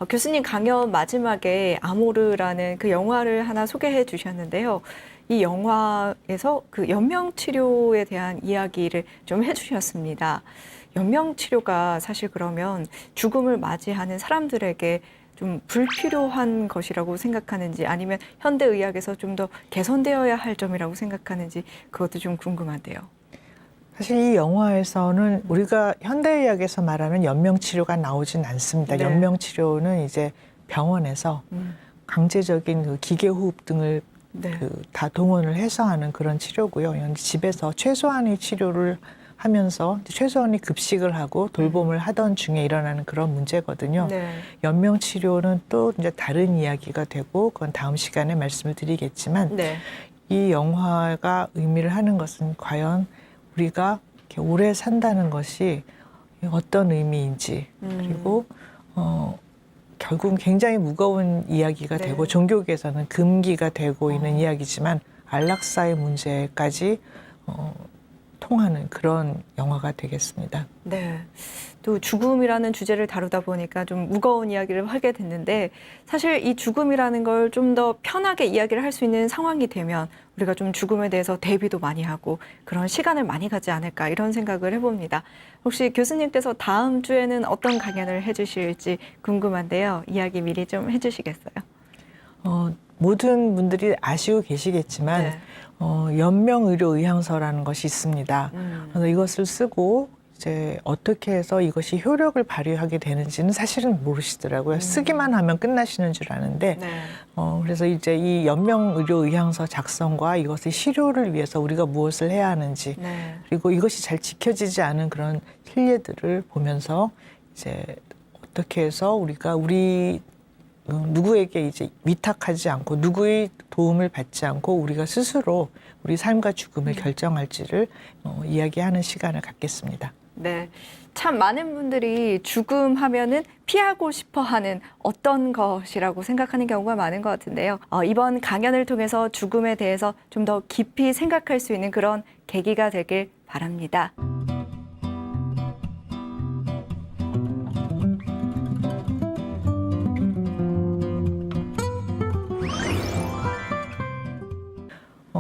교수님 강연 마지막에 아모르라는 그 영화를 하나 소개해 주셨는데요. 이 영화에서 그 연명치료에 대한 이야기를 좀 해주셨습니다. 연명치료가 사실 그러면 죽음을 맞이하는 사람들에게 좀 불필요한 것이라고 생각하는지, 아니면 현대의학에서 좀 더 개선되어야 할 점이라고 생각하는지, 그것도 좀 궁금한데요.
사실 이 영화에서는 우리가 현대의학에서 말하는 연명치료가 나오진 않습니다.
네.
연명치료는 이제 병원에서 강제적인 그 기계호흡 등을
네.
다 동원을 해서 하는 그런 치료고요. 집에서 최소한의 치료를 하면서 최소한의 급식을 하고 돌봄을 하던 중에 일어나는 그런 문제거든요.
네.
연명치료는 또 이제 다른 이야기가 되고, 그건 다음 시간에 말씀을 드리겠지만,
네.
이 영화가 의미를 하는 것은 과연 우리가 이렇게 오래 산다는 것이 어떤 의미인지, 그리고 결국은 굉장히 무거운 이야기가
네.
되고, 종교계에서는 금기가 되고 있는 이야기지만 안락사의 문제까지 통하는 그런 영화가 되겠습니다.
네. 또 죽음이라는 주제를 다루다 보니까 좀 무거운 이야기를 하게 됐는데, 사실 이 죽음이라는 걸 좀 더 편하게 이야기를 할 수 있는 상황이 되면 우리가 좀 죽음에 대해서 대비도 많이 하고 그런 시간을 많이 갖지 않을까, 이런 생각을 해봅니다. 혹시 교수님께서 다음 주에는 어떤 강연을 해주실지 궁금한데요. 이야기 미리 좀 해주시겠어요?
모든 분들이 아시고 계시겠지만
네.
연명의료의향서라는 것이 있습니다. 그래서 이것을 쓰고 이제 어떻게 해서 이것이 효력을 발휘하게 되는지는 사실은 모르시더라고요. 쓰기만 하면 끝나시는 줄 아는데,
네.
그래서 이제 이 연명의료의향서 작성과 이것의 실효를 위해서 우리가 무엇을 해야 하는지,
네.
그리고 이것이 잘 지켜지지 않은 그런 실례들을 보면서 이제 어떻게 해서 우리가 누구에게 이제 위탁하지 않고 누구의 도움을 받지 않고 우리가 스스로 우리 삶과 죽음을 결정할지를 이야기하는 시간을 갖겠습니다.
네. 참 많은 분들이 죽음 하면은 피하고 싶어 하는 어떤 것이라고 생각하는 경우가 많은 것 같은데요. 이번 강연을 통해서 죽음에 대해서 좀 더 깊이 생각할 수 있는 그런 계기가 되길 바랍니다.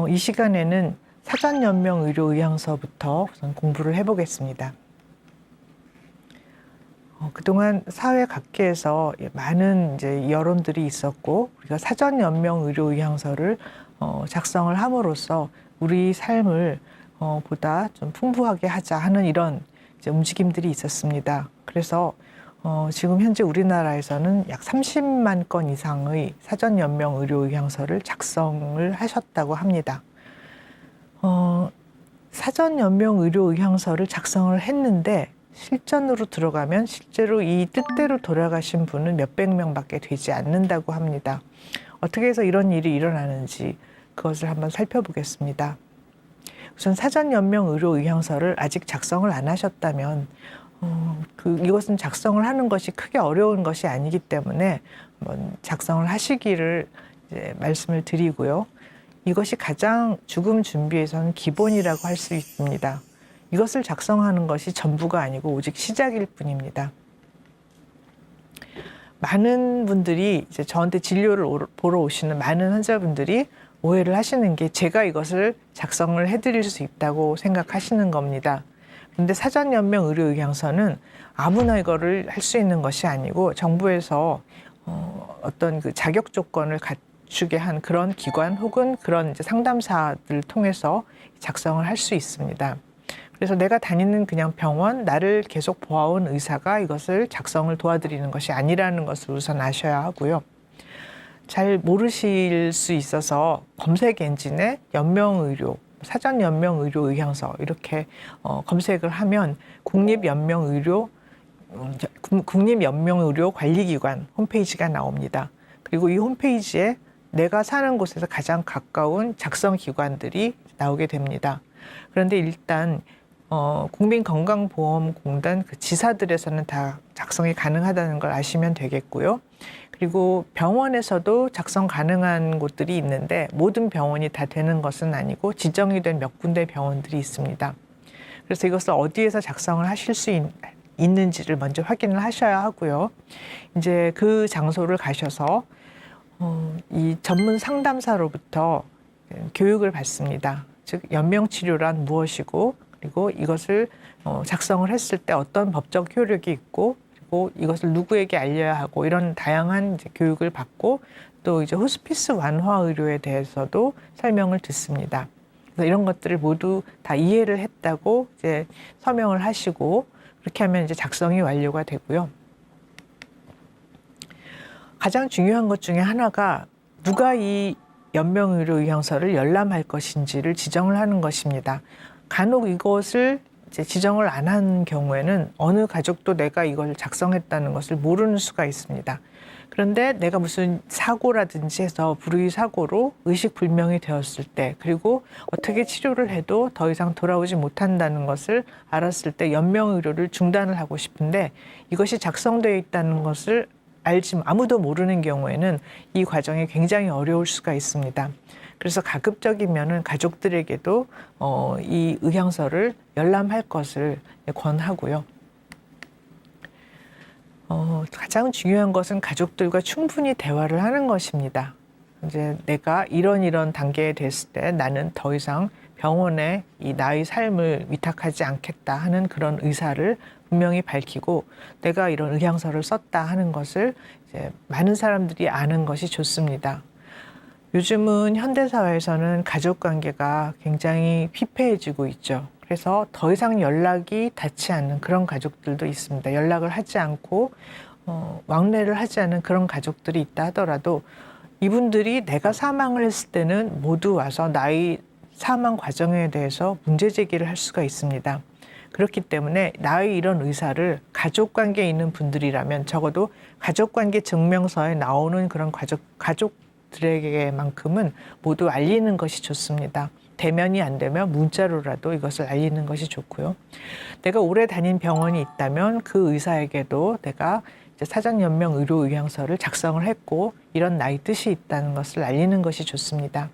이 시간에는 사전연명의료의향서부터 우선 공부를 해보겠습니다. 그동안 사회 각계에서 많은 이제 여론들이 있었고 우리가 사전 연명 의료 의향서를 작성을 함으로써 우리 삶을 보다 좀 풍부하게 하자 하는 이런 이제 움직임들이 있었습니다. 그래서 지금 현재 우리나라에서는 약 30만 건 이상의 사전 연명 의료 의향서를 작성을 하셨다고 합니다. 사전 연명 의료 의향서를 작성을 했는데 실전으로 들어가면 실제로 이 뜻대로 돌아가신 분은 몇백 명밖에 되지 않는다고 합니다. 어떻게 해서 이런 일이 일어나는지 그것을 한번 살펴보겠습니다. 우선 사전 연명 의료 의향서를 아직 작성을 안 하셨다면 이것은 작성을 하는 것이 크게 어려운 것이 아니기 때문에 한번 작성을 하시기를 이제 말씀을 드리고요. 이것이 가장 죽음 준비에서는 기본이라고 할 수 있습니다. 이것을 작성하는 것이 전부가 아니고 오직 시작일 뿐입니다. 많은 분들이 이제 저한테 진료를 보러 오시는 많은 환자분들이 오해를 하시는 게 제가 이것을 작성을 해드릴 수 있다고 생각하시는 겁니다. 그런데 사전 연명 의료 의향서는 아무나 이거를 할 수 있는 것이 아니고 정부에서 어떤 그 자격 조건을 갖추게 한 그런 기관 혹은 그런 이제 상담사들을 통해서 작성을 할 수 있습니다. 그래서 내가 다니는 그냥 병원, 나를 계속 보아온 의사가 이것을 작성을 도와드리는 것이 아니라는 것을 우선 아셔야 하고요. 잘 모르실 수 있어서 검색 엔진에 연명의료, 사전 연명의료 의향서 이렇게 검색을 하면 국립연명의료 관리기관 홈페이지가 나옵니다. 그리고 이 홈페이지에 내가 사는 곳에서 가장 가까운 작성 기관들이 나오게 됩니다. 그런데 일단 국민건강보험공단 그 지사들에서는 다 작성이 가능하다는 걸 아시면 되겠고요. 그리고 병원에서도 작성 가능한 곳들이 있는데 모든 병원이 다 되는 것은 아니고 지정이 된 몇 군데 병원들이 있습니다. 그래서 이것을 어디에서 작성을 하실 수 있는지를 먼저 확인을 하셔야 하고요. 이제 그 장소를 가셔서 이 전문 상담사로부터 교육을 받습니다. 즉 연명치료란 무엇이고 그리고 이것을 작성을 했을 때 어떤 법적 효력이 있고 그리고 이것을 누구에게 알려야 하고 이런 다양한 이제 교육을 받고 또 이제 호스피스 완화 의료에 대해서도 설명을 듣습니다. 그래서 이런 것들을 모두 다 이해를 했다고 이제 서명을 하시고 그렇게 하면 이제 작성이 완료가 되고요. 가장 중요한 것 중에 하나가 누가 이 연명의료 의향서를 열람할 것인지를 지정을 하는 것입니다. 간혹 이것을 이제 지정을 안 한 경우에는 어느 가족도 내가 이걸 작성했다는 것을 모르는 수가 있습니다. 그런데 내가 무슨 사고라든지 해서 불의 사고로 의식불명이 되었을 때 그리고 어떻게 치료를 해도 더 이상 돌아오지 못한다는 것을 알았을 때 연명의료를 중단을 하고 싶은데 이것이 작성되어 있다는 것을 알지 아무도 모르는 경우에는 이 과정이 굉장히 어려울 수가 있습니다. 그래서 가급적이면은 가족들에게도 이 의향서를 열람할 것을 권하고요. 가장 중요한 것은 가족들과 충분히 대화를 하는 것입니다. 이제 내가 이런 단계에 됐을 때 나는 더 이상 병원에 이 나의 삶을 위탁하지 않겠다 하는 그런 의사를 분명히 밝히고 내가 이런 의향서를 썼다 하는 것을 이제 많은 사람들이 아는 것이 좋습니다. 요즘은 현대사회에서는 가족관계가 굉장히 피폐해지고 있죠. 그래서 더 이상 연락이 닿지 않는 그런 가족들도 있습니다. 연락을 하지 않고 왕래를 하지 않은 그런 가족들이 있다 하더라도 이분들이 내가 사망을 했을 때는 모두 와서 나의 사망 과정에 대해서 문제 제기를 할 수가 있습니다. 그렇기 때문에 나의 이런 의사를 가족관계에 있는 분들이라면 적어도 가족관계 증명서에 나오는 그런 가족들에게만큼은 모두 알리는 것이 좋습니다. 대면이 안 되면 문자로라도 이것을 알리는 것이 좋고요. 내가 오래 다닌 병원이 있다면 그 의사에게도 내가 이제 사전 연명 의료 의향서를 작성을 했고 이런 나의 뜻이 있다는 것을 알리는 것이 좋습니다.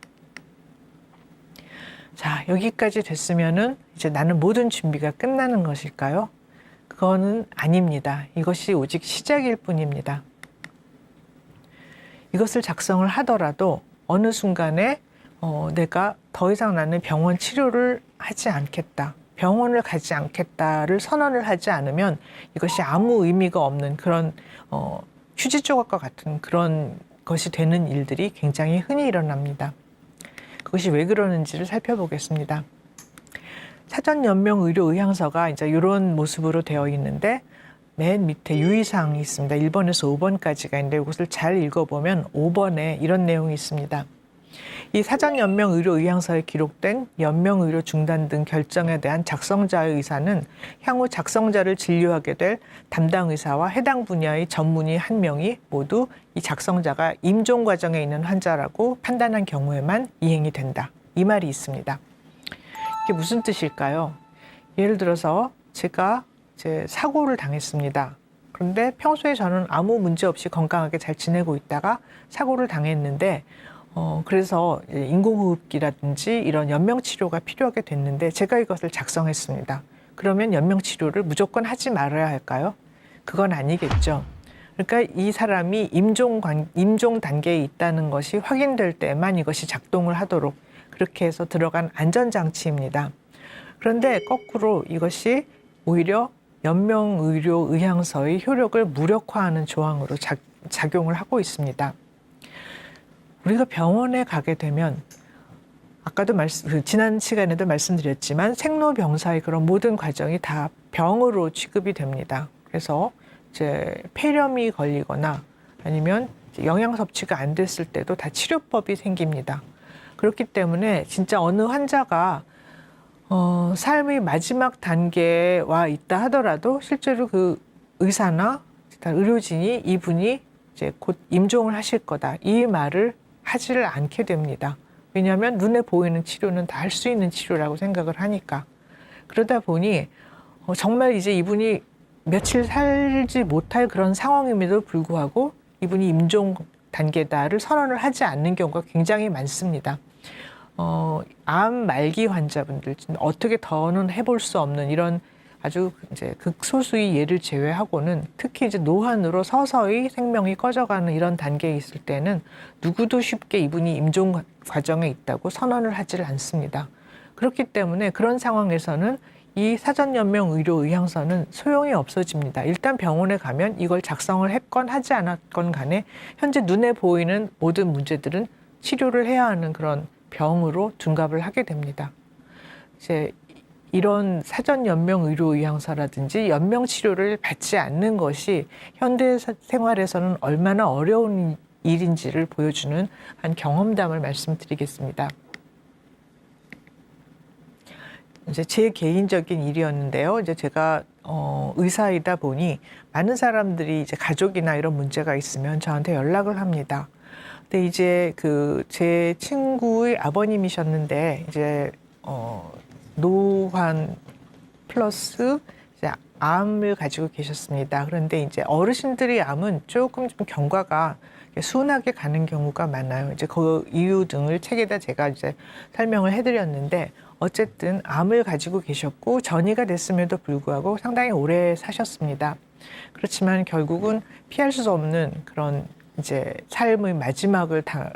자, 여기까지 됐으면은 이제 나는 모든 준비가 끝나는 것일까요? 그거는 아닙니다. 이것이 오직 시작일 뿐입니다. 이것을 작성을 하더라도 어느 순간에 내가 더 이상 나는 병원 치료를 하지 않겠다. 병원을 가지 않겠다를 선언을 하지 않으면 이것이 아무 의미가 없는 그런 휴지 조각과 같은 그런 것이 되는 일들이 굉장히 흔히 일어납니다. 그것이 왜 그러는지를 살펴보겠습니다. 사전연명의료의향서가 이제 이런 모습으로 되어 있는데 맨 밑에 유의사항이 있습니다. 1번에서 5번까지가 있는데 이것을 잘 읽어보면 5번에 이런 내용이 있습니다. 이 사전연명의료의향서에 기록된 연명의료 중단 등 결정에 대한 작성자의 의사는 향후 작성자를 진료하게 될 담당 의사와 해당 분야의 전문의 한 명이 모두 이 작성자가 임종 과정에 있는 환자라고 판단한 경우에만 이행이 된다. 이 말이 있습니다. 이게 무슨 뜻일까요? 예를 들어서 제가 이제 사고를 당했습니다. 그런데 평소에 저는 아무 문제 없이 건강하게 잘 지내고 있다가 사고를 당했는데 그래서 인공호흡기라든지 이런 연명치료가 필요하게 됐는데 제가 이것을 작성했습니다. 그러면 연명치료를 무조건 하지 말아야 할까요? 그건 아니겠죠. 그러니까 이 사람이 임종 단계에 있다는 것이 확인될 때만 이것이 작동을 하도록 그렇게 해서 들어간 안전장치입니다. 그런데 거꾸로 이것이 오히려 연명의료의향서의 효력을 무력화하는 조항으로 작용을 하고 있습니다. 우리가 병원에 가게 되면 아까도 지난 시간에도 말씀드렸지만 생로병사의 그런 모든 과정이 다 병으로 취급이 됩니다. 그래서 이제 폐렴이 걸리거나 아니면 영양 섭취가 안 됐을 때도 다 치료법이 생깁니다. 그렇기 때문에 진짜 어느 환자가 삶의 마지막 단계에 와 있다 하더라도 실제로 그 의사나 의료진이 이분이 이제 곧 임종을 하실 거다 이 말을 하지를 않게 됩니다. 왜냐하면 눈에 보이는 치료는 다 할 수 있는 치료라고 생각을 하니까. 그러다 보니 정말 이제 이분이 며칠 살지 못할 그런 상황임에도 불구하고 이분이 임종 단계다를 선언을 하지 않는 경우가 굉장히 많습니다. 암 말기 환자분들 어떻게 더는 해볼 수 없는 이런 아주 이제 극소수의 예를 제외하고는 특히 이제 노환으로 서서히 생명이 꺼져가는 이런 단계에 있을 때는 누구도 쉽게 이분이 임종 과정에 있다고 선언을 하지를 않습니다. 그렇기 때문에 그런 상황에서는 이 사전연명의료의향서는 소용이 없어집니다. 일단 병원에 가면 이걸 작성을 했건 하지 않았건 간에 현재 눈에 보이는 모든 문제들은 치료를 해야 하는 그런 병으로 둔갑을 하게 됩니다. 이제 이런 사전연명의료의향서라든지 연명치료를 받지 않는 것이 현대 생활에서는 얼마나 어려운 일인지를 보여주는 한 경험담을 말씀드리겠습니다. 이제 제 개인적인 일이었는데요. 이제 제가 의사이다 보니 많은 사람들이 이제 가족이나 이런 문제가 있으면 저한테 연락을 합니다. 근데 이제 제 친구의 아버님이셨는데 이제 노환 플러스 이제 암을 가지고 계셨습니다. 그런데 이제 어르신들의 암은 조금 좀 경과가 순하게 가는 경우가 많아요. 이제 그 이유 등을 책에다 제가 이제 설명을 해드렸는데 어쨌든 암을 가지고 계셨고 전이가 됐음에도 불구하고 상당히 오래 사셨습니다. 그렇지만 결국은 피할 수 없는 그런 이제 삶의 마지막을 다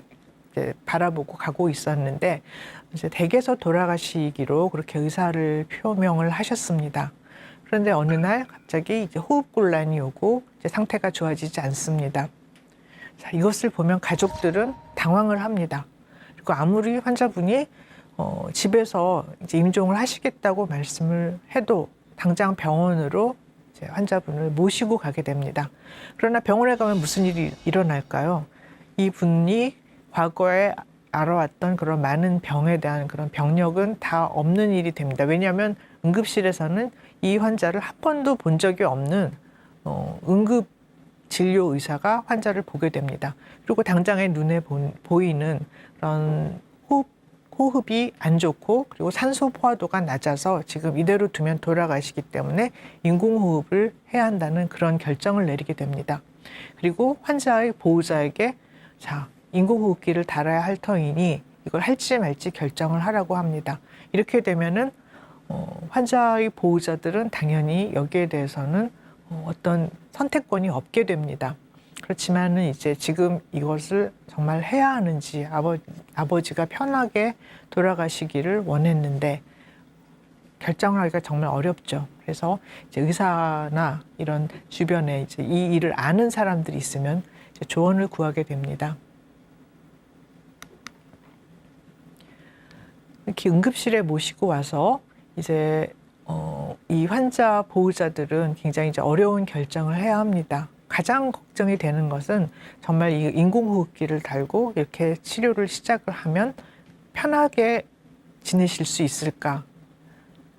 이제 바라보고 가고 있었는데 이제 댁에서 돌아가시기로 그렇게 의사를 표명을 하셨습니다. 그런데 어느 날 갑자기 이제 호흡곤란이 오고 이제 상태가 좋아지지 않습니다. 자, 이것을 보면 가족들은 당황을 합니다. 그리고 아무리 환자분이 집에서 이제 임종을 하시겠다고 말씀을 해도 당장 병원으로 이제 환자분을 모시고 가게 됩니다. 그러나 병원에 가면 무슨 일이 일어날까요? 이분이 과거에 알아왔던 그런 많은 병에 대한 그런 병력은 다 없는 일이 됩니다. 왜냐하면 응급실에서는 이 환자를 한 번도 본 적이 없는 응급 진료 의사가 환자를 보게 됩니다. 그리고 당장의 눈에 보이는 그런 호흡이 안 좋고 그리고 산소 포화도가 낮아서 지금 이대로 두면 돌아가시기 때문에 인공호흡을 해야 한다는 그런 결정을 내리게 됩니다. 그리고 환자의 보호자에게 자, 인공호흡기를 달아야 할 터이니 이걸 할지 말지 결정을 하라고 합니다. 이렇게 되면은 환자의 보호자들은 당연히 여기에 대해서는 어떤 선택권이 없게 됩니다. 그렇지만은 이제 지금 이것을 정말 해야 하는지 아버지가 편하게 돌아가시기를 원했는데 결정을 하기가 정말 어렵죠. 그래서 이제 의사나 이런 주변에 이제 이 일을 아는 사람들이 있으면 이제 조언을 구하게 됩니다. 이렇게 응급실에 모시고 와서 이제 이 환자 보호자들은 굉장히 이제 어려운 결정을 해야 합니다. 가장 걱정이 되는 것은 정말 이 인공호흡기를 달고 이렇게 치료를 시작을 하면 편하게 지내실 수 있을까?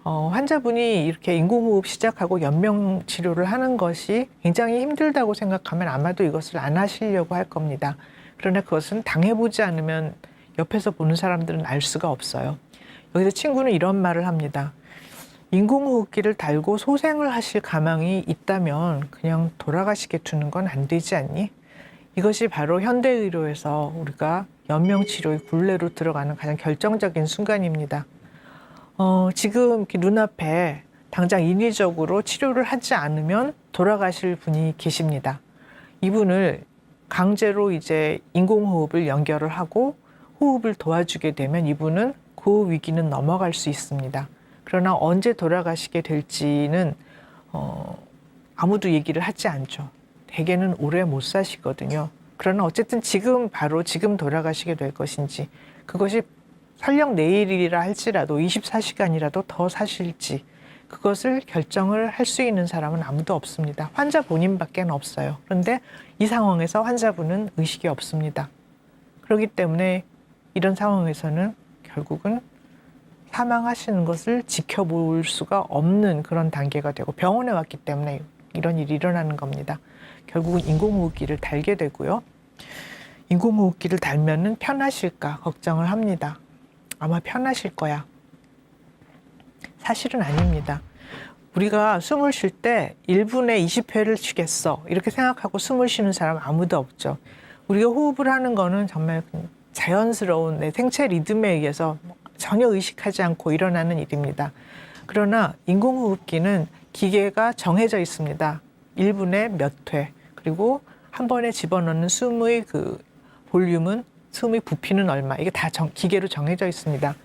환자분이 이렇게 인공호흡 시작하고 연명 치료를 하는 것이 굉장히 힘들다고 생각하면 아마도 이것을 안 하시려고 할 겁니다. 그러나 그것은 당해보지 않으면 옆에서 보는 사람들은 알 수가 없어요. 여기서 친구는 이런 말을 합니다. 인공호흡기를 달고 소생을 하실 가망이 있다면 그냥 돌아가시게 두는 건 안 되지 않니? 이것이 바로 현대의료에서 우리가 연명치료의 굴레로 들어가는 가장 결정적인 순간입니다. 지금 이렇게 눈앞에 당장 인위적으로 치료를 하지 않으면 돌아가실 분이 계십니다. 이분을 강제로 이제 인공호흡을 연결을 하고 호흡을 도와주게 되면 이분은 그 위기는 넘어갈 수 있습니다. 그러나 언제 돌아가시게 될지는 아무도 얘기를 하지 않죠. 대개는 오래 못 사시거든요. 그러나 어쨌든 바로 지금 돌아가시게 될 것인지, 그것이 설령 내일이라 할지라도 24시간이라도 더 사실지, 그것을 결정을 할 수 있는 사람은 아무도 없습니다. 환자 본인밖에 없어요. 그런데 이 상황에서 환자분은 의식이 없습니다. 그렇기 때문에 이런 상황에서는 결국은 사망하시는 것을 지켜볼 수가 없는 그런 단계가 되고, 병원에 왔기 때문에 이런 일이 일어나는 겁니다. 결국은 인공호흡기를 달게 되고요. 인공호흡기를 달면은 편하실까 걱정을 합니다. 아마 편하실 거야. 사실은 아닙니다. 우리가 숨을 쉴 때 1분에 20회를 쉬겠어 이렇게 생각하고 숨을 쉬는 사람 아무도 없죠. 우리가 호흡을 하는 거는 정말 자연스러운 내 생체 리듬에 의해서 전혀 의식하지 않고 일어나는 일입니다. 그러나 인공호흡기는 기계가 정해져 있습니다. 1분에 몇 회, 그리고 한 번에 집어넣는 숨의 그 볼륨은, 숨의 부피는 얼마, 이게 다 기계로 정해져 있습니다.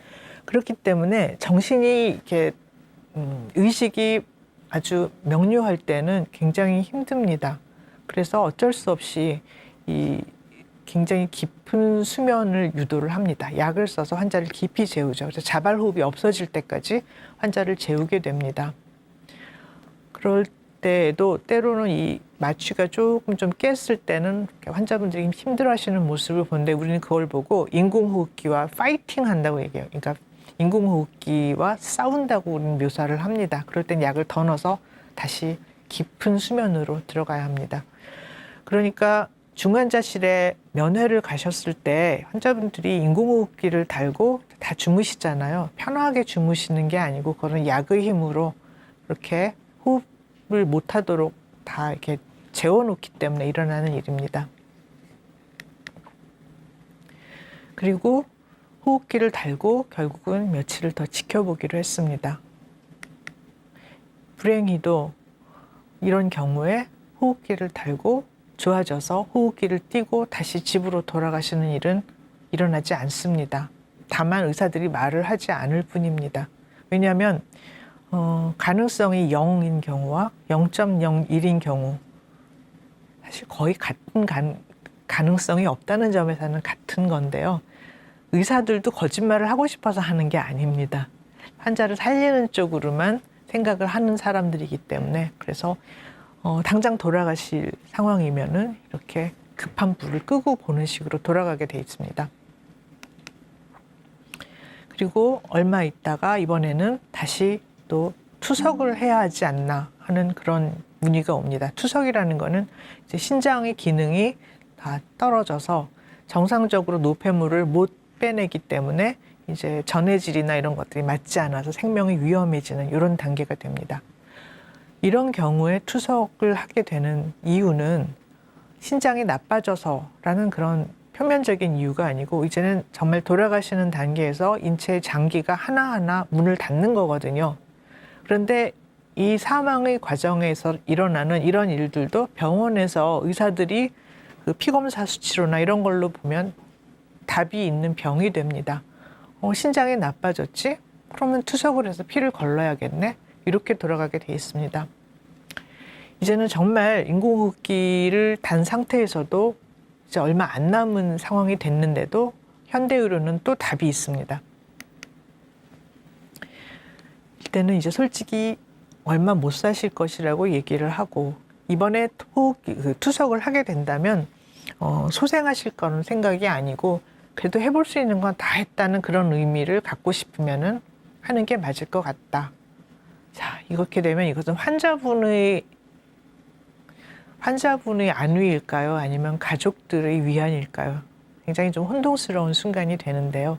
그렇기 때문에 정신이 이렇게 의식이 아주 명료할 때는 굉장히 힘듭니다. 그래서 어쩔 수 없이 이 굉장히 깊은 수면을 유도를 합니다. 약을 써서 환자를 깊이 재우죠. 그래서 자발호흡이 없어질 때까지 환자를 재우게 됩니다. 그럴 때에도 때로는 이 마취가 조금 좀 깼을 때는 환자분들이 힘들어하시는 모습을 보는데, 우리는 그걸 보고 인공호흡기와 파이팅 한다고 얘기해요. 그러니까 인공호흡기와 싸운다고 우리는 묘사를 합니다. 그럴 땐 약을 더 넣어서 다시 깊은 수면으로 들어가야 합니다. 그러니까 중환자실에 면회를 가셨을 때 환자분들이 인공호흡기를 달고 다 주무시잖아요. 편하게 주무시는 게 아니고 그런 약의 힘으로 이렇게 호흡을 못하도록 다 이렇게 재워놓기 때문에 일어나는 일입니다. 그리고 호흡기를 달고 결국은 며칠을 더 지켜보기로 했습니다. 불행히도 이런 경우에 호흡기를 달고 좋아져서 호흡기를 띄고 다시 집으로 돌아가시는 일은 일어나지 않습니다. 다만 의사들이 말을 하지 않을 뿐입니다. 왜냐하면 가능성이 0인 경우와 0.01인 경우, 사실 거의 같은 가능성이 없다는 점에서는 같은 건데요. 의사들도 거짓말을 하고 싶어서 하는 게 아닙니다. 환자를 살리는 쪽으로만 생각을 하는 사람들이기 때문에, 그래서 당장 돌아가실 상황이면은 이렇게 급한 불을 끄고 보는 식으로 돌아가게 돼 있습니다. 그리고 얼마 있다가 이번에는 다시 또 투석을 해야 하지 않나 하는 그런 문의가 옵니다. 투석이라는 거는 이제 신장의 기능이 다 떨어져서 정상적으로 노폐물을 못 빼내기 때문에 이제 전해질이나 이런 것들이 맞지 않아서 생명이 위험해지는 이런 단계가 됩니다. 이런 경우에 투석을 하게 되는 이유는 신장이 나빠져서라는 그런 표면적인 이유가 아니고, 이제는 정말 돌아가시는 단계에서 인체의 장기가 하나하나 문을 닫는 거거든요. 그런데 이 사망의 과정에서 일어나는 이런 일들도 병원에서 의사들이 그 피검사 수치로나 이런 걸로 보면 답이 있는 병이 됩니다. 신장이 나빠졌지? 그러면 투석을 해서 피를 걸러야겠네. 이렇게 돌아가게 돼 있습니다. 이제는 정말 인공호흡기를 단 상태에서도 이제 얼마 안 남은 상황이 됐는데도 현대의료는 또 답이 있습니다. 이때는 이제 솔직히 얼마 못 사실 것이라고 얘기를 하고, 이번에 투석을 하게 된다면 소생하실 거는 생각이 아니고 그래도 해볼 수 있는 건 다 했다는 그런 의미를 갖고 싶으면은 하는 게 맞을 것 같다. 자, 이렇게 되면 이것은 환자분의 안위일까요? 아니면 가족들의 위안일까요? 굉장히 좀 혼동스러운 순간이 되는데요.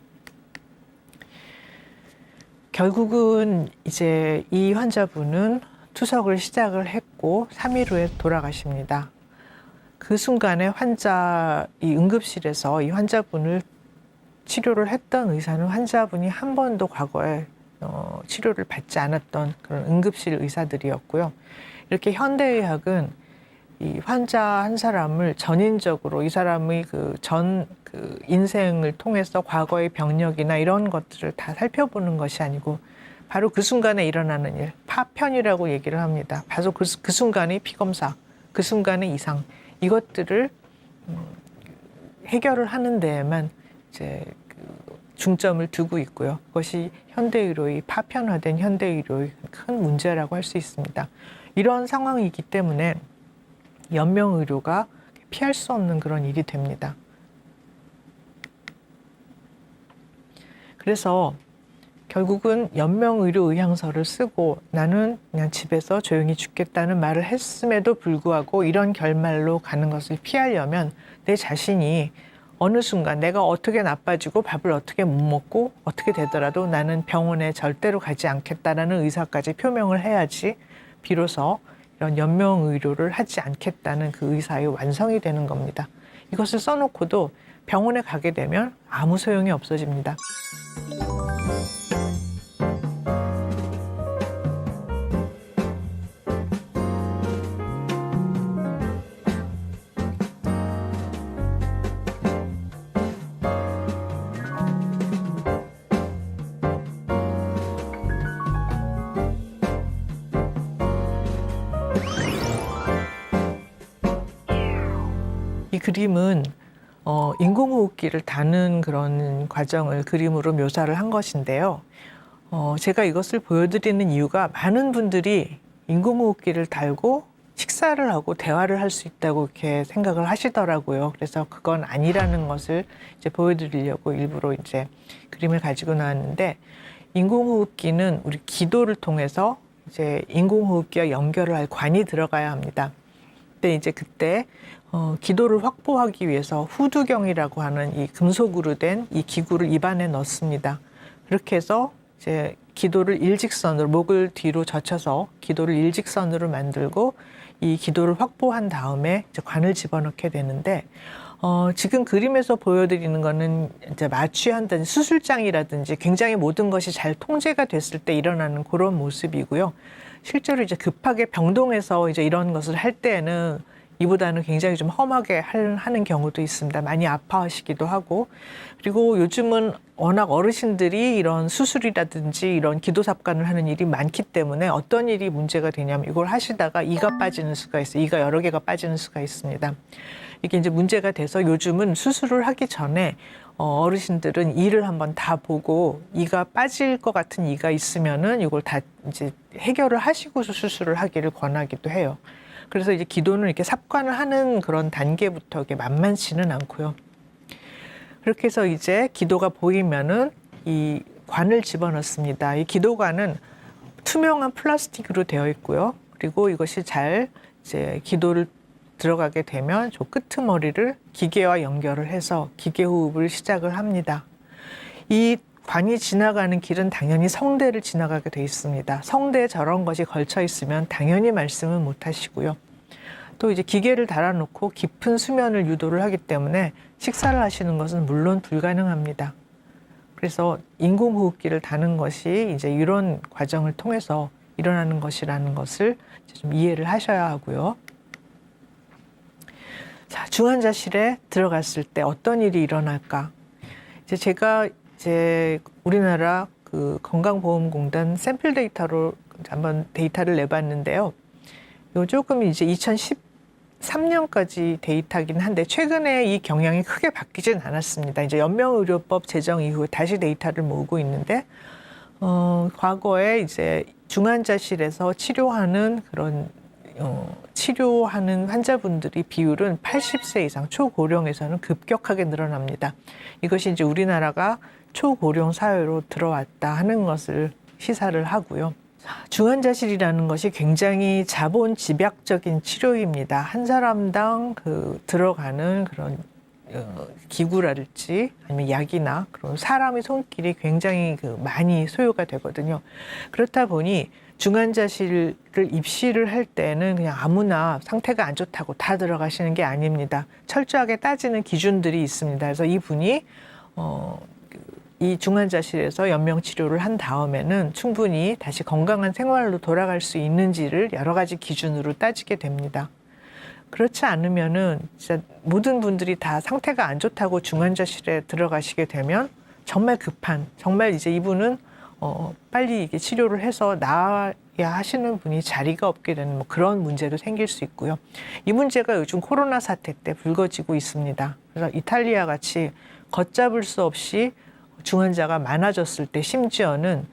결국은 이제 이 환자분은 투석을 시작을 했고 3일 후에 돌아가십니다. 그 순간에 이 응급실에서 이 환자분을 치료를 했던 의사는 환자분이 한 번도 과거에 치료를 받지 않았던 그런 응급실 의사들이었고요. 이렇게 현대의학은 이 환자 한 사람을 전인적으로 이 사람의 그 인생을 통해서 과거의 병력이나 이런 것들을 다 살펴보는 것이 아니고 바로 그 순간에 일어나는 일, 파편이라고 얘기를 합니다. 바로 그 순간의 피검사, 그 순간의 이상, 이것들을 해결을 하는 데에만 이제 중점을 두고 있고요. 그것이 현대의료의 파편화된 현대의료의 큰 문제라고 할 수 있습니다. 이런 상황이기 때문에 연명의료가 피할 수 없는 그런 일이 됩니다. 그래서 결국은 연명의료 의향서를 쓰고 나는 그냥 집에서 조용히 죽겠다는 말을 했음에도 불구하고 이런 결말로 가는 것을 피하려면 내 자신이 어느 순간 내가 어떻게 나빠지고 밥을 어떻게 못 먹고 어떻게 되더라도 나는 병원에 절대로 가지 않겠다라는 의사까지 표명을 해야지 비로소 이런 연명의료를 하지 않겠다는 그 의사의 완성이 되는 겁니다. 이것을 써놓고도 병원에 가게 되면 아무 소용이 없어집니다. 이 그림은 인공호흡기를 다는 그런 과정을 그림으로 묘사를 한 것인데요. 제가 이것을 보여드리는 이유가 많은 분들이 인공호흡기를 달고 식사를 하고 대화를 할 수 있다고 이렇게 생각을 하시더라고요. 그래서 그건 아니라는 것을 이제 보여드리려고 일부러 이제 그림을 가지고 나왔는데, 인공호흡기는 우리 기도를 통해서 이제 인공호흡기와 연결을 할 관이 들어가야 합니다. 근데 이제 그때 기도를 확보하기 위해서 후두경이라고 하는 이 금속으로 된 이 기구를 입안에 넣습니다. 그렇게 해서 이제 기도를 일직선으로, 목을 뒤로 젖혀서 기도를 일직선으로 만들고 이 기도를 확보한 다음에 이제 관을 집어넣게 되는데, 지금 그림에서 보여드리는 거는 이제 마취한다든지 수술장이라든지 굉장히 모든 것이 잘 통제가 됐을 때 일어나는 그런 모습이고요. 실제로 이제 급하게 병동에서 이제 이런 것을 할 때에는 이보다는 굉장히 좀 험하게 하는 경우도 있습니다. 많이 아파하시기도 하고, 그리고 요즘은 워낙 어르신들이 이런 수술이라든지 이런 기도삽관을 하는 일이 많기 때문에 어떤 일이 문제가 되냐면 이걸 하시다가 이가 빠지는 수가 있어요. 이가 여러 개가 빠지는 수가 있습니다. 이게 이제 문제가 돼서 요즘은 수술을 하기 전에 어르신들은 이를 한번 다 보고 이가 빠질 것 같은 이가 있으면은 이걸 다 이제 해결을 하시고서 수술을 하기를 권하기도 해요. 그래서 이제 기도는 이렇게 삽관을 하는 그런 단계부터 이렇게 만만치는 않고요. 그렇게 해서 이제 기도가 보이면은 이 관을 집어넣습니다. 이 기도관은 투명한 플라스틱으로 되어 있고요. 그리고 이것이 잘 이제 기도를 들어가게 되면 저 끄트머리를 기계와 연결을 해서 기계 호흡을 시작을 합니다. 이 관이 지나가는 길은 당연히 성대를 지나가게 돼 있습니다. 성대에 저런 것이 걸쳐 있으면 당연히 말씀은 못 하시고요. 또 이제 기계를 달아놓고 깊은 수면을 유도를 하기 때문에 식사를 하시는 것은 물론 불가능합니다. 그래서 인공호흡기를 다는 것이 이제 이런 과정을 통해서 일어나는 것이라는 것을 좀 이해를 하셔야 하고요. 자, 중환자실에 들어갔을 때 어떤 일이 일어날까? 제가 우리나라 그 건강보험공단 샘플 데이터로 한번 데이터를 내봤는데요. 요 조금 이제 2013년까지 데이터긴 한데 최근에 이 경향이 크게 바뀌진 않았습니다. 이제 연명의료법 제정 이후에 다시 데이터를 모으고 있는데 과거에 이제 중환자실에서 치료하는 그런 치료하는 환자분들이 비율은 80세 이상 초고령에서는 급격하게 늘어납니다. 이것이 이제 우리나라가 초고령 사회로 들어왔다 하는 것을 시사를 하고요. 중환자실이라는 것이 굉장히 자본 집약적인 치료입니다. 한 사람당 그 들어가는 그런 기구랄지 아니면 약이나 그런 사람의 손길이 굉장히 많이 소요가 되거든요. 그렇다 보니 중환자실을 입시를 할 때는 그냥 아무나 상태가 안 좋다고 다 들어가시는 게 아닙니다. 철저하게 따지는 기준들이 있습니다. 그래서 이분이 이 중환자실에서 연명치료를 한 다음에는 충분히 다시 건강한 생활로 돌아갈 수 있는지를 여러 가지 기준으로 따지게 됩니다. 그렇지 않으면은 진짜 모든 분들이 다 상태가 안 좋다고 중환자실에 들어가시게 되면 정말 급한, 정말 이제 이분은 빨리 이게 치료를 해서 나아야 하시는 분이 자리가 없게 되는 뭐 그런 문제도 생길 수 있고요. 이 문제가 요즘 코로나 사태 때 불거지고 있습니다. 그래서 이탈리아 같이 걷잡을 수 없이 중환자가 많아졌을 때 심지어는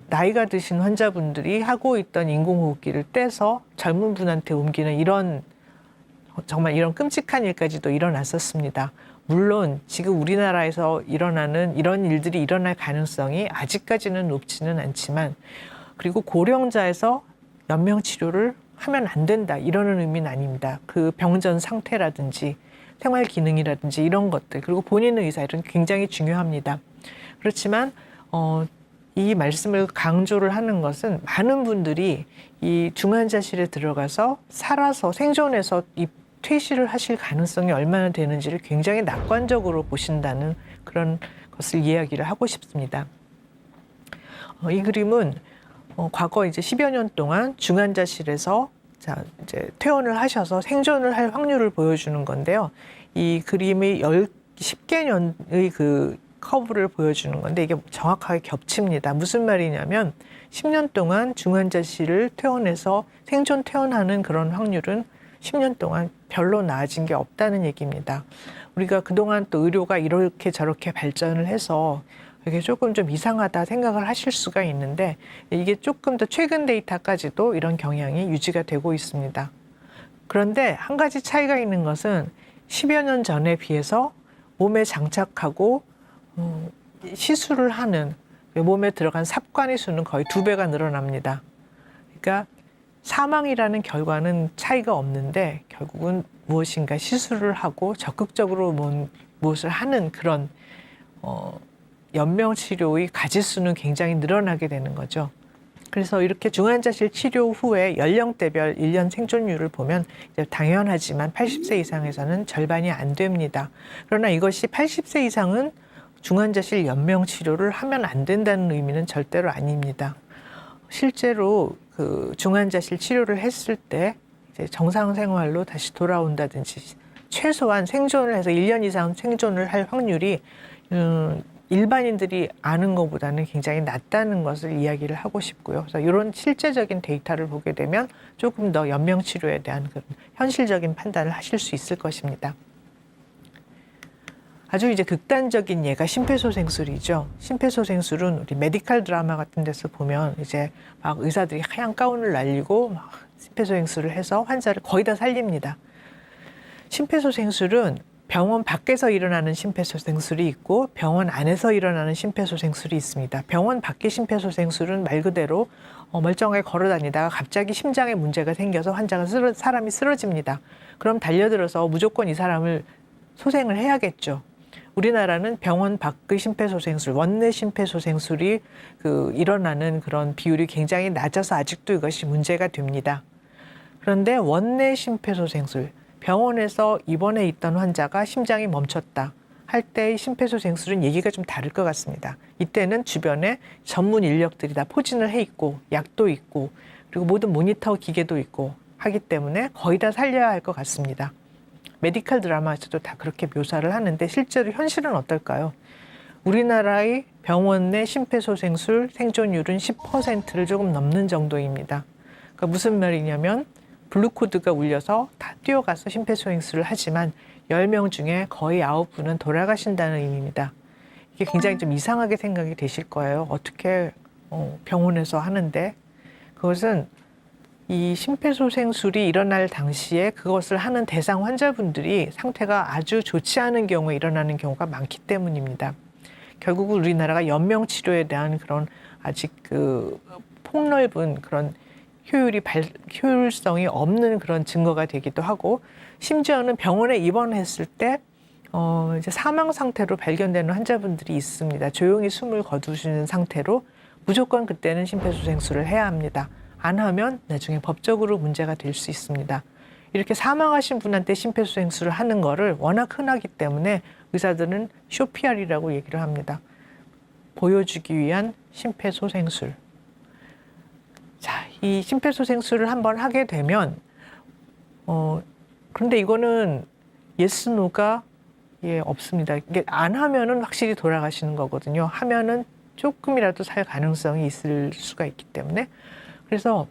나이가 드신 환자분들이 하고 있던 인공호흡기를 떼서 젊은 분한테 옮기는 정말 이런 끔찍한 일까지도 일어났었습니다. 물론 지금 우리나라에서 일어나는 이런 일들이 일어날 가능성이 아직까지는 높지는 않지만, 그리고 고령자에서 연명치료를 하면 안 된다 이러는 의미는 아닙니다. 그 병전 상태라든지 생활 기능이라든지 이런 것들, 그리고 본인의 의사 이런 굉장히 중요합니다. 그렇지만 이 말씀을 강조를 하는 것은 많은 분들이 이 중환자실에 들어가서 살아서 생존해서 이 퇴실을 하실 가능성이 얼마나 되는지를 굉장히 낙관적으로 보신다는 그런 것을 이야기를 하고 싶습니다. 이 그림은 과거 이제 10여 년 동안 중환자실에서 이제 퇴원을 하셔서 생존을 할 확률을 보여주는 건데요. 이 그림이 10개 년의 그 커브를 보여주는 건데 이게 정확하게 겹칩니다. 무슨 말이냐면 10년 동안 중환자실을 퇴원해서 생존 퇴원하는 그런 확률은 10년 동안 별로 나아진 게 없다는 얘기입니다. 우리가 그동안 또 의료가 이렇게 저렇게 발전을 해서 이게 조금 좀 이상하다 생각을 하실 수가 있는데 이게 조금 더 최근 데이터까지도 이런 경향이 유지가 되고 있습니다. 그런데 한 가지 차이가 있는 것은 10여 년 전에 비해서 몸에 장착하고 시술을 하는 몸에 들어간 삽관의 수는 거의 2배가 늘어납니다. 그러니까 사망이라는 결과는 차이가 없는데 결국은 무엇인가 시술을 하고 적극적으로 무엇을 하는 그런 연명치료의 가지수는 굉장히 늘어나게 되는 거죠. 그래서 이렇게 중환자실 치료 후에 연령대별 1년 생존율을 보면 이제 당연하지만 80세 이상에서는 절반이 안 됩니다. 그러나 이것이 80세 이상은 중환자실 연명치료를 하면 안 된다는 의미는 절대로 아닙니다. 실제로 그 중환자실 치료를 했을 때 이제 정상 생활로 다시 돌아온다든지 최소한 생존을 해서 1년 이상 생존을 할 확률이 일반인들이 아는 것보다는 굉장히 낮다는 것을 이야기를 하고 싶고요. 그래서 이런 실제적인 데이터를 보게 되면 조금 더 연명치료에 대한 그런 현실적인 판단을 하실 수 있을 것입니다. 아주 이제 극단적인 예가 심폐소생술이죠. 심폐소생술은 우리 메디컬 드라마 같은 데서 보면 이제 막 의사들이 하얀 가운을 날리고 막 심폐소생술을 해서 환자를 거의 다 살립니다. 심폐소생술은 병원 밖에서 일어나는 심폐소생술이 있고 병원 안에서 일어나는 심폐소생술이 있습니다. 병원 밖의 심폐소생술은 말 그대로 멀쩡하게 걸어 다니다가 갑자기 심장에 문제가 생겨서 사람이 쓰러집니다. 그럼 달려들어서 무조건 이 사람을 소생을 해야겠죠. 우리나라는 병원 밖의 심폐소생술, 원내 심폐소생술이 일어나는 그런 비율이 굉장히 낮아서 아직도 이것이 문제가 됩니다. 그런데 원내 심폐소생술, 병원에서 입원해 있던 환자가 심장이 멈췄다 할 때의 심폐소생술은 얘기가 좀 다를 것 같습니다. 이때는 주변에 전문 인력들이 다 포진을 해 있고 약도 있고 그리고 모든 모니터 기계도 있고 하기 때문에 거의 다 살려야 할 것 같습니다. 메디컬 드라마에서도 다 그렇게 묘사를 하는데 실제로 현실은 어떨까요? 우리나라의 병원 내 심폐소생술 생존율은 10%를 조금 넘는 정도입니다. 그러니까 무슨 말이냐면 블루코드가 울려서 다 뛰어가서 심폐소생술을 하지만 10명 중에 거의 9분은 돌아가신다는 의미입니다. 이게 굉장히 좀 이상하게 생각이 되실 거예요. 어떻게 병원에서 하는데. 그것은 이 심폐소생술이 일어날 당시에 그것을 하는 대상 환자분들이 상태가 아주 좋지 않은 경우에 일어나는 경우가 많기 때문입니다. 결국 우리나라가 연명 치료에 대한 그런 아직 그 폭넓은 그런 효율성이 없는 그런 증거가 되기도 하고, 심지어는 병원에 입원했을 때 이제 사망 상태로 발견되는 환자분들이 있습니다. 조용히 숨을 거두시는 상태로 무조건 그때는 심폐소생술을 해야 합니다. 안 하면 나중에 법적으로 문제가 될 수 있습니다. 이렇게 사망하신 분한테 심폐소생술을 하는 거를 워낙 흔하기 때문에 의사들은 쇼피알이라고 얘기를 합니다. 보여주기 위한 심폐소생술. 자, 이 심폐소생술을 한번 하게 되면 그런데 이거는 예스 노가 없습니다. 이게 안 하면은 확실히 돌아가시는 거거든요. 하면은 조금이라도 살 가능성이 있을 수가 있기 때문에. 그래서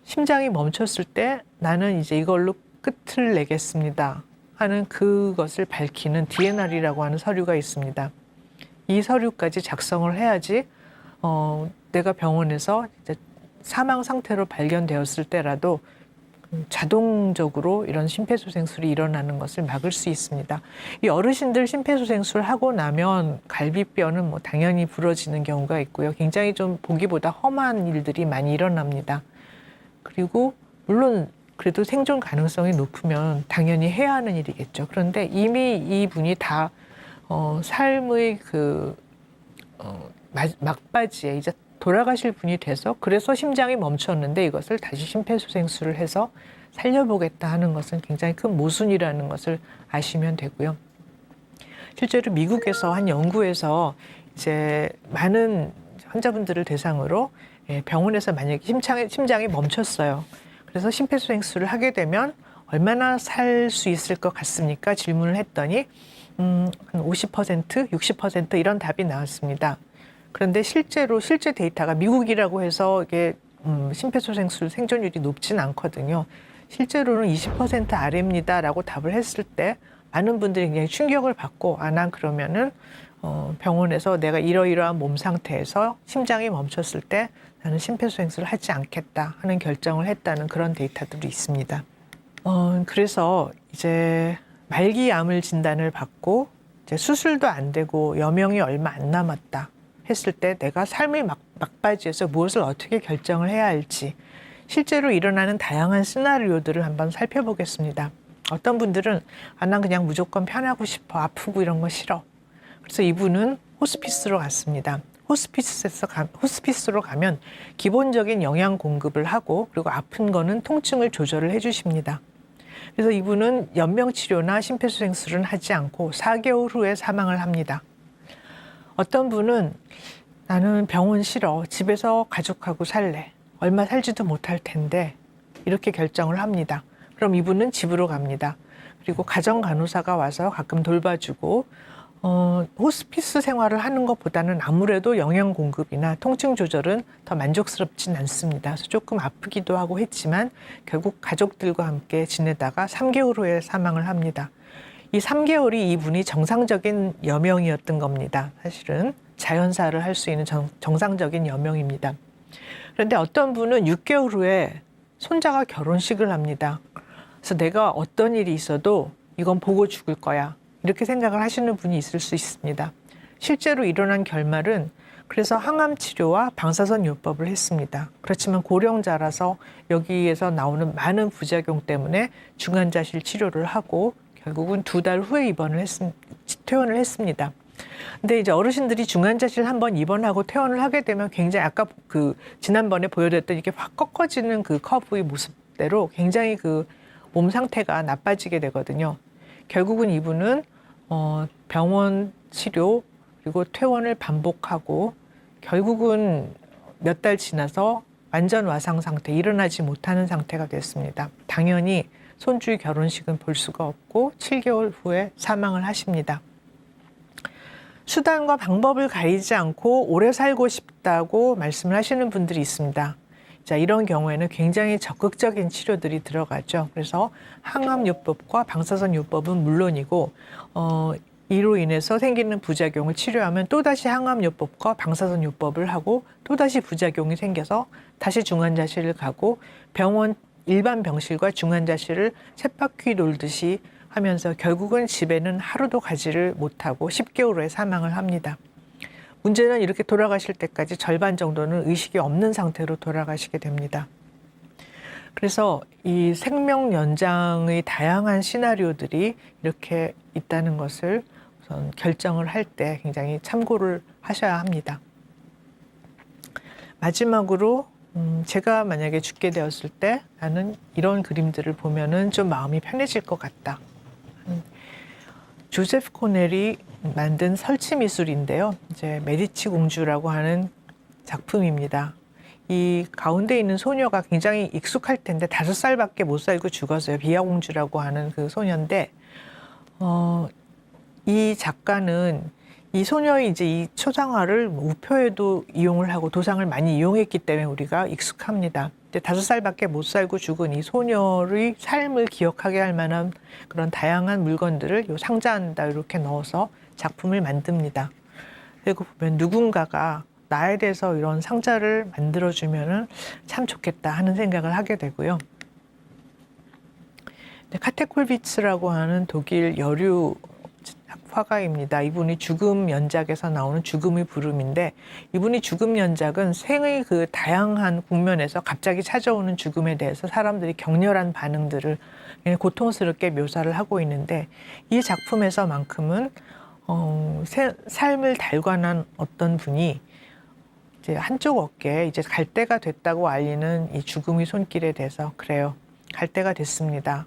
심장이 멈췄을 때 나는 이제 이걸로 끝을 내겠습니다 하는 그것을 밝히는 DNR이라고 하는 서류가 있습니다. 이 서류까지 작성을 해야지 내가 병원에서 이제 사망 상태로 발견되었을 때라도 자동적으로 이런 심폐소생술이 일어나는 것을 막을 수 있습니다. 이 어르신들 심폐소생술 하고 나면 갈비뼈는 뭐 당연히 부러지는 경우가 있고요. 굉장히 좀 보기보다 험한 일들이 많이 일어납니다. 그리고 물론 그래도 생존 가능성이 높으면 당연히 해야 하는 일이겠죠. 그런데 이미 이분이 다 삶의 그 막바지에 이제 돌아가실 분이 돼서, 그래서 심장이 멈췄는데 이것을 다시 심폐소생술을 해서 살려보겠다 하는 것은 굉장히 큰 모순이라는 것을 아시면 되고요. 실제로 미국에서 한 연구에서 이제 많은 환자분들을 대상으로 병원에서 만약에 심장이 멈췄어요. 그래서 심폐소생술을 하게 되면 얼마나 살 수 있을 것 같습니까? 질문을 했더니 한 50%, 60% 이런 답이 나왔습니다. 그런데 실제 데이터가 미국이라고 해서 이게 심폐소생술 생존율이 높진 않거든요. 실제로는 20% 아래입니다라고 답을 했을 때 많은 분들이 굉장히 충격을 받고, 난 그러면은 병원에서 내가 이러이러한 몸 상태에서 심장이 멈췄을 때 나는 심폐소생술을 하지 않겠다 하는 결정을 했다는 그런 데이터들이 있습니다. 그래서 이제 말기암을 진단을 받고 이제 수술도 안 되고 여명이 얼마 안 남았다 했을 때 내가 삶의 막바지에서 무엇을 어떻게 결정을 해야 할지 실제로 일어나는 다양한 시나리오들을 한번 살펴보겠습니다. 어떤 분들은 난 그냥 무조건 편하고 싶어, 아프고 이런 거 싫어. 그래서 이분은 호스피스로 갔습니다. 호스피스로 가면 기본적인 영양 공급을 하고, 그리고 아픈 거는 통증을 조절을 해주십니다. 그래서 이분은 연명치료나 심폐소생술은 하지 않고 4개월 후에 사망을 합니다. 어떤 분은 나는 병원 싫어, 집에서 가족하고 살래, 얼마 살지도 못할 텐데 이렇게 결정을 합니다. 그럼 이분은 집으로 갑니다. 그리고 가정 간호사가 와서 가끔 돌봐주고 호스피스 생활을 하는 것보다는 아무래도 영양 공급이나 통증 조절은 더 만족스럽진 않습니다. 그래서 조금 아프기도 하고 했지만 결국 가족들과 함께 지내다가 3개월 후에 사망을 합니다. 이 3개월이 이분이 정상적인 여명이었던 겁니다. 사실은 자연사를 할 수 있는 정상적인 여명입니다. 그런데 어떤 분은 6개월 후에 손자가 결혼식을 합니다. 그래서 내가 어떤 일이 있어도 이건 보고 죽을 거야, 이렇게 생각을 하시는 분이 있을 수 있습니다. 실제로 일어난 결말은 그래서 항암 치료와 방사선 요법을 했습니다. 그렇지만 고령자라서 여기에서 나오는 많은 부작용 때문에 중환자실 치료를 하고 결국은 2달 후에 퇴원을 했습니다. 근데 이제 어르신들이 중환자실 한번 입원하고 퇴원을 하게 되면 굉장히 아까 지난번에 보여드렸던 이렇게 확 꺾어지는 그 커브의 모습대로 굉장히 그 몸 상태가 나빠지게 되거든요. 결국은 이분은 병원 치료 그리고 퇴원을 반복하고 결국은 몇 달 지나서 완전 와상 상태, 일어나지 못하는 상태가 됐습니다. 당연히 손주의 결혼식은 볼 수가 없고 7개월 후에 사망을 하십니다. 수단과 방법을 가리지 않고 오래 살고 싶다고 말씀을 하시는 분들이 있습니다. 자, 이런 경우에는 굉장히 적극적인 치료들이 들어가죠. 그래서 항암요법과 방사선요법은 물론이고 이로 인해서 생기는 부작용을 치료하면 또다시 항암요법과 방사선요법을 하고 또다시 부작용이 생겨서 다시 중환자실을 가고 병원 일반 병실과 중환자실을 쳇바퀴 돌듯이 하면서 결국은 집에는 하루도 가지를 못하고 10개월 후에 사망을 합니다. 문제는 이렇게 돌아가실 때까지 절반 정도는 의식이 없는 상태로 돌아가시게 됩니다. 그래서 이 생명 연장의 다양한 시나리오들이 이렇게 있다는 것을 우선 결정을 할 때 굉장히 참고를 하셔야 합니다. 마지막으로 제가 만약에 죽게 되었을 때 나는 이런 그림들을 보면은 좀 마음이 편해질 것 같다. 조세프 코넬이 만든 설치 미술인데요. 이제 메디치 공주라고 하는 작품입니다. 이 가운데 있는 소녀가 굉장히 익숙할 텐데 5살밖에 못 살고 죽었어요. 비아 공주라고 하는 그 소녀인데 이 작가는 이 소녀의 이제 이 초상화를 우표에도 이용을 하고 도상을 많이 이용했기 때문에 우리가 익숙합니다. 근데 5살밖에 못 살고 죽은 이 소녀의 삶을 기억하게 할 만한 그런 다양한 물건들을 요 상자 안에다 이렇게 넣어서 작품을 만듭니다. 그리고 보면 누군가가 나에 대해서 이런 상자를 만들어주면은 참 좋겠다 하는 생각을 하게 되고요. 카테콜비츠라고 하는 독일 여류 화가입니다. 이분이 죽음 연작에서 나오는 죽음의 부름인데 이분이 죽음 연작은 생의 그 다양한 국면에서 갑자기 찾아오는 죽음에 대해서 사람들이 격렬한 반응들을 고통스럽게 묘사를 하고 있는데 이 작품에서만큼은 삶을 달관한 어떤 분이 이제 한쪽 어깨에 이제 갈 때가 됐다고 알리는 이 죽음의 손길에 대해서 그래요. 갈 때가 됐습니다.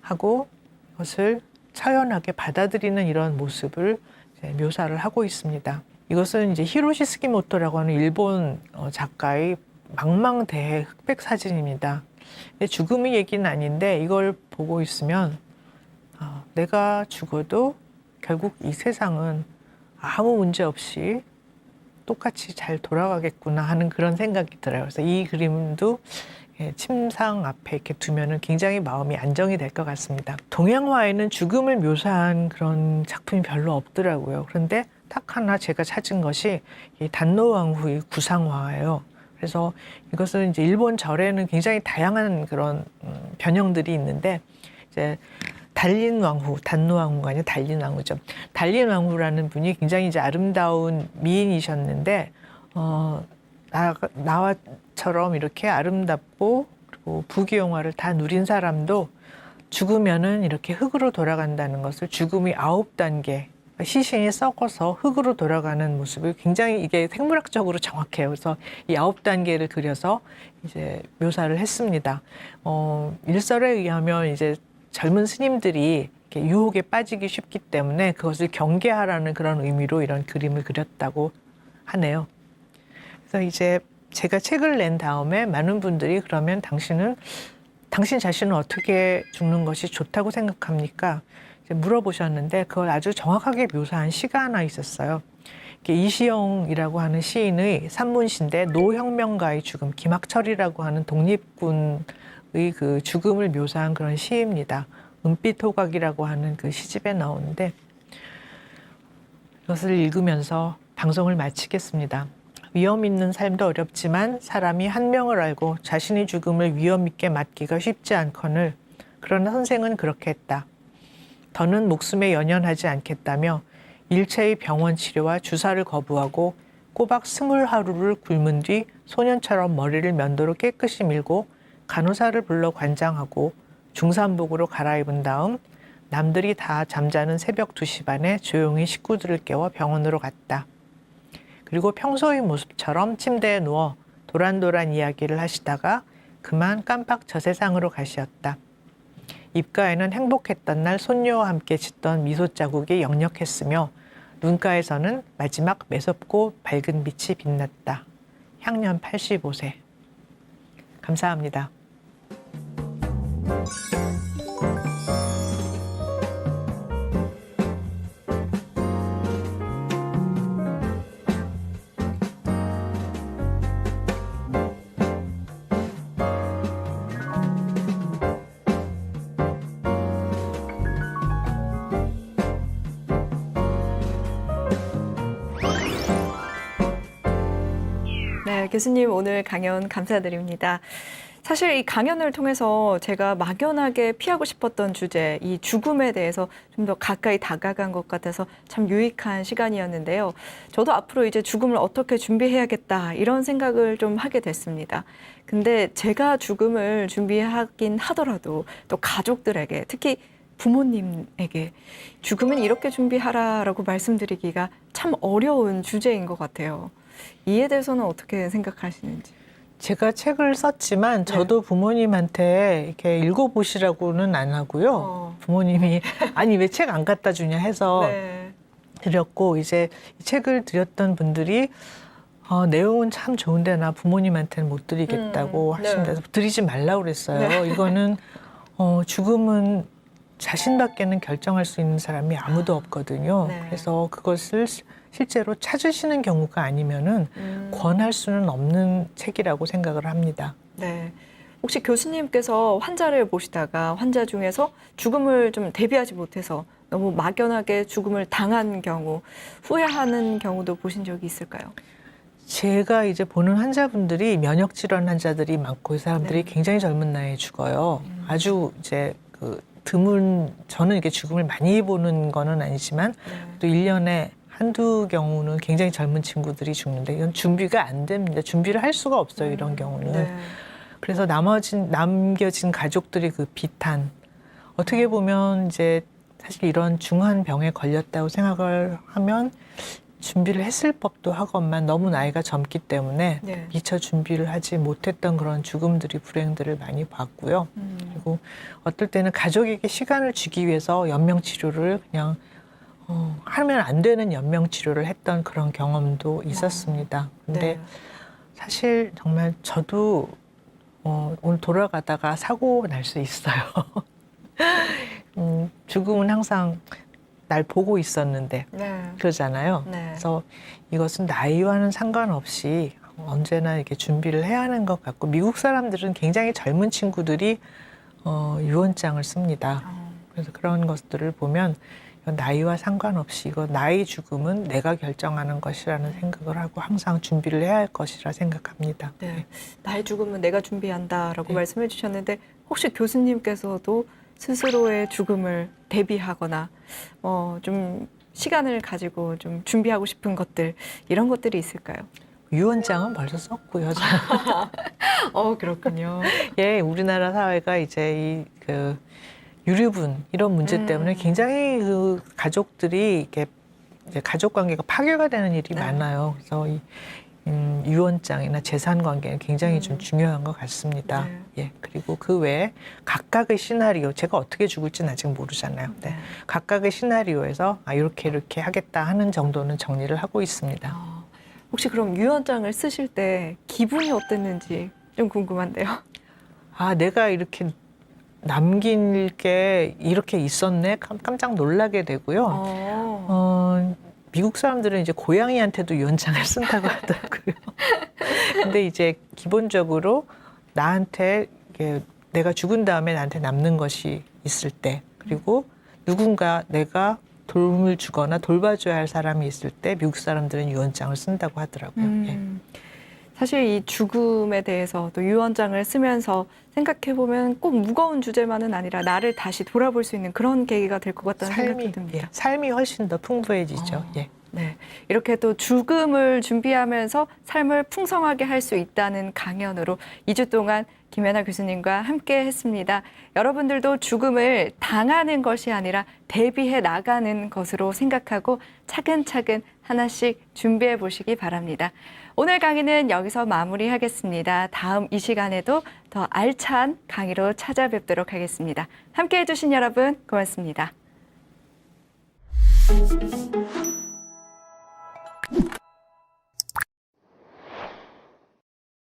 하고 그것을 처연하게 받아들이는 이런 모습을 이제 묘사를 하고 있습니다. 이것은 이제 히로시 스기모토라고 하는 일본 작가의 망망대해 흑백 사진입니다. 죽음의 얘기는 아닌데 이걸 보고 있으면 내가 죽어도 결국 이 세상은 아무 문제 없이 똑같이 잘 돌아가겠구나 하는 그런 생각이 들어요. 그래서 이 그림도 침상 앞에 이렇게 두면은 굉장히 마음이 안정이 될 것 같습니다. 동양화에는 죽음을 묘사한 그런 작품이 별로 없더라고요. 그런데 딱 하나 제가 찾은 것이 이 단노왕후의 구상화예요. 그래서 이것은 이제 일본 절에는 굉장히 다양한 그런 변형들이 있는데 이제 단린왕후, 단노왕후가 아니라 단린왕후죠. 단린왕후라는 분이 굉장히 이제 아름다운 미인이셨는데 나와처럼 이렇게 아름답고 그리고 부귀영화를 다 누린 사람도 죽으면은 이렇게 흙으로 돌아간다는 것을 죽음이 9단계 시신이 썩어서 흙으로 돌아가는 모습을 굉장히 이게 생물학적으로 정확해요. 그래서 이 9단계를 그려서 이제 묘사를 했습니다. 일설에 의하면 이제 젊은 스님들이 이렇게 유혹에 빠지기 쉽기 때문에 그것을 경계하라는 그런 의미로 이런 그림을 그렸다고 하네요. 그래서 이제 제가 책을 낸 다음에 많은 분들이 그러면 당신 자신은 어떻게 죽는 것이 좋다고 생각합니까? 이제 물어보셨는데 그걸 아주 정확하게 묘사한 시가 하나 있었어요. 이시영이라고 하는 시인의 산문시인데 노혁명가의 죽음, 김학철이라고 하는 독립군의 그 죽음을 묘사한 그런 시입니다. 은빛 호각이라고 하는 그 시집에 나오는데 이것을 읽으면서 방송을 마치겠습니다. 위험 있는 삶도 어렵지만 사람이 한 명을 알고 자신의 죽음을 위험 있게 맞기가 쉽지 않거늘 그러나 선생은 그렇게 했다. 더는 목숨에 연연하지 않겠다며 일체의 병원 치료와 주사를 거부하고 꼬박 20하루를 굶은 뒤 소년처럼 머리를 면도로 깨끗이 밀고 간호사를 불러 관장하고 중산복으로 갈아입은 다음 남들이 다 잠자는 새벽 2시 반에 조용히 식구들을 깨워 병원으로 갔다. 그리고 평소의 모습처럼 침대에 누워 도란도란 이야기를 하시다가 그만 깜빡 저 세상으로 가시었다. 입가에는 행복했던 날 손녀와 함께 짓던 미소 자국이 역력했으며 눈가에서는 마지막 매섭고 밝은 빛이 빛났다. 향년 85세. 감사합니다.
네, 교수님 오늘 강연 감사드립니다. 사실 이 강연을 통해서 제가 막연하게 피하고 싶었던 주제, 이 죽음에 대해서 좀 더 가까이 다가간 것 같아서 참 유익한 시간이었는데요. 저도 앞으로 이제 죽음을 어떻게 준비해야겠다 이런 생각을 좀 하게 됐습니다. 근데 제가 죽음을 준비하긴 하더라도 또 가족들에게, 특히 부모님에게 죽음은 이렇게 준비하라라고 말씀드리기가 참 어려운 주제인 것 같아요. 이에 대해서는 어떻게 생각하시는지?
제가 책을 썼지만 저도 부모님한테 이렇게 읽어보시라고는 안 하고요. 부모님이 아니 왜 책 안 갖다 주냐 해서
네.
드렸고, 이제 이 책을 드렸던 분들이 내용은 참 좋은데 나 부모님한테는 못 드리겠다고
네.
하신다서 드리지 말라고 그랬어요.
네.
이거는 죽음은 자신밖에는 결정할 수 있는 사람이 아무도 없거든요.
네.
그래서 그것을 실제로 찾으시는 경우가 아니면은 권할 수는 없는 책이라고 생각을 합니다.
네. 혹시 교수님께서 환자를 보시다가 환자 중에서 죽음을 좀 대비하지 못해서 너무 막연하게 죽음을 당한 경우, 후회하는 경우도 보신 적이 있을까요?
제가 이제 보는 환자분들이 면역 질환 환자들이 많고 이 사람들이
네.
굉장히 젊은 나이에 죽어요. 아주 이제 드문, 저는 이렇게 죽음을 많이 보는 거는 아니지만 또 1년에 한두 경우는 굉장히 젊은 친구들이 죽는데 이건 준비가 안 됩니다. 준비를 할 수가 없어요, 이런 경우는.
네.
그래서 남겨진 가족들이 그 비탄. 어떻게 보면 이제 사실 이런 중한 병에 걸렸다고 생각을 하면 준비를 했을 법도 하건만 너무 나이가 젊기 때문에
네.
미처 준비를 하지 못했던 그런 죽음들이 불행들을 많이 봤고요. 그리고 어떨 때는 가족에게 시간을 주기 위해서 연명치료를 그냥 하면 안 되는 연명치료를 했던 그런 경험도 있었습니다. 근데
네.
사실 정말 저도 오늘 돌아가다가 사고 날 수 있어요. 죽음은 항상 날 보고 있었는데
네.
그러잖아요.
네.
그래서 이것은 나이와는 상관없이 언제나 이렇게 준비를 해야 하는 것 같고, 미국 사람들은 굉장히 젊은 친구들이 유언장을 씁니다. 그래서 그런 것들을 보면 이건 나이와 상관없이 이거 나의 죽음은 내가 결정하는 것이라는 생각을 하고 항상 준비를 해야 할 것이라 생각합니다.
네. 나의 죽음은 내가 준비한다라고
네.
말씀해 주셨는데 혹시 교수님께서도 스스로의 죽음을 대비하거나 좀 시간을 가지고 좀 준비하고 싶은 것들 이런 것들이 있을까요?
유언장은 벌써 썼고요.
그렇군요.
예, 우리나라 사회가 이제 유류분 이런 문제 때문에 굉장히 그 가족들이 이렇게 이제 가족 관계가 파괴가 되는 일이
네.
많아요. 그래서 이 유언장이나 재산 관계는 굉장히 좀 중요한 것 같습니다.
네.
예, 그리고 그 외에 각각의 시나리오, 제가 어떻게 죽을지는 아직 모르잖아요. 네.
네.
각각의 시나리오에서 이렇게 하겠다 하는 정도는 정리를 하고 있습니다.
혹시 그럼 유언장을 쓰실 때 기분이 어땠는지 좀 궁금한데요.
내가 이렇게 남길 게 이렇게 있었네? 깜짝 놀라게 되고요. 미국 사람들은 이제 고양이한테도 유언장을 쓴다고 하더라고요. 근데 이제 기본적으로 나한테 내가 죽은 다음에 나한테 남는 것이 있을 때, 그리고 누군가 내가 도움을 주거나 돌봐줘야 할 사람이 있을 때 미국 사람들은 유언장을 쓴다고 하더라고요. 예.
사실 이 죽음에 대해서 또 유언장을 쓰면서 생각해보면 꼭 무거운 주제만은 아니라 나를 다시 돌아볼 수 있는 그런 계기가 될 것 같다는 생각이 듭니다.
삶이 훨씬 더 풍부해지죠. 예.
네, 이렇게 또 죽음을 준비하면서 삶을 풍성하게 할 수 있다는 강연으로 2주 동안 김연아 교수님과 함께 했습니다. 여러분들도 죽음을 당하는 것이 아니라 대비해 나가는 것으로 생각하고 차근차근 하나씩 준비해 보시기 바랍니다. 오늘 강의는 여기서 마무리하겠습니다. 다음 이 시간에도 더 알찬 강의로 찾아뵙도록 하겠습니다. 함께해 주신 여러분 고맙습니다.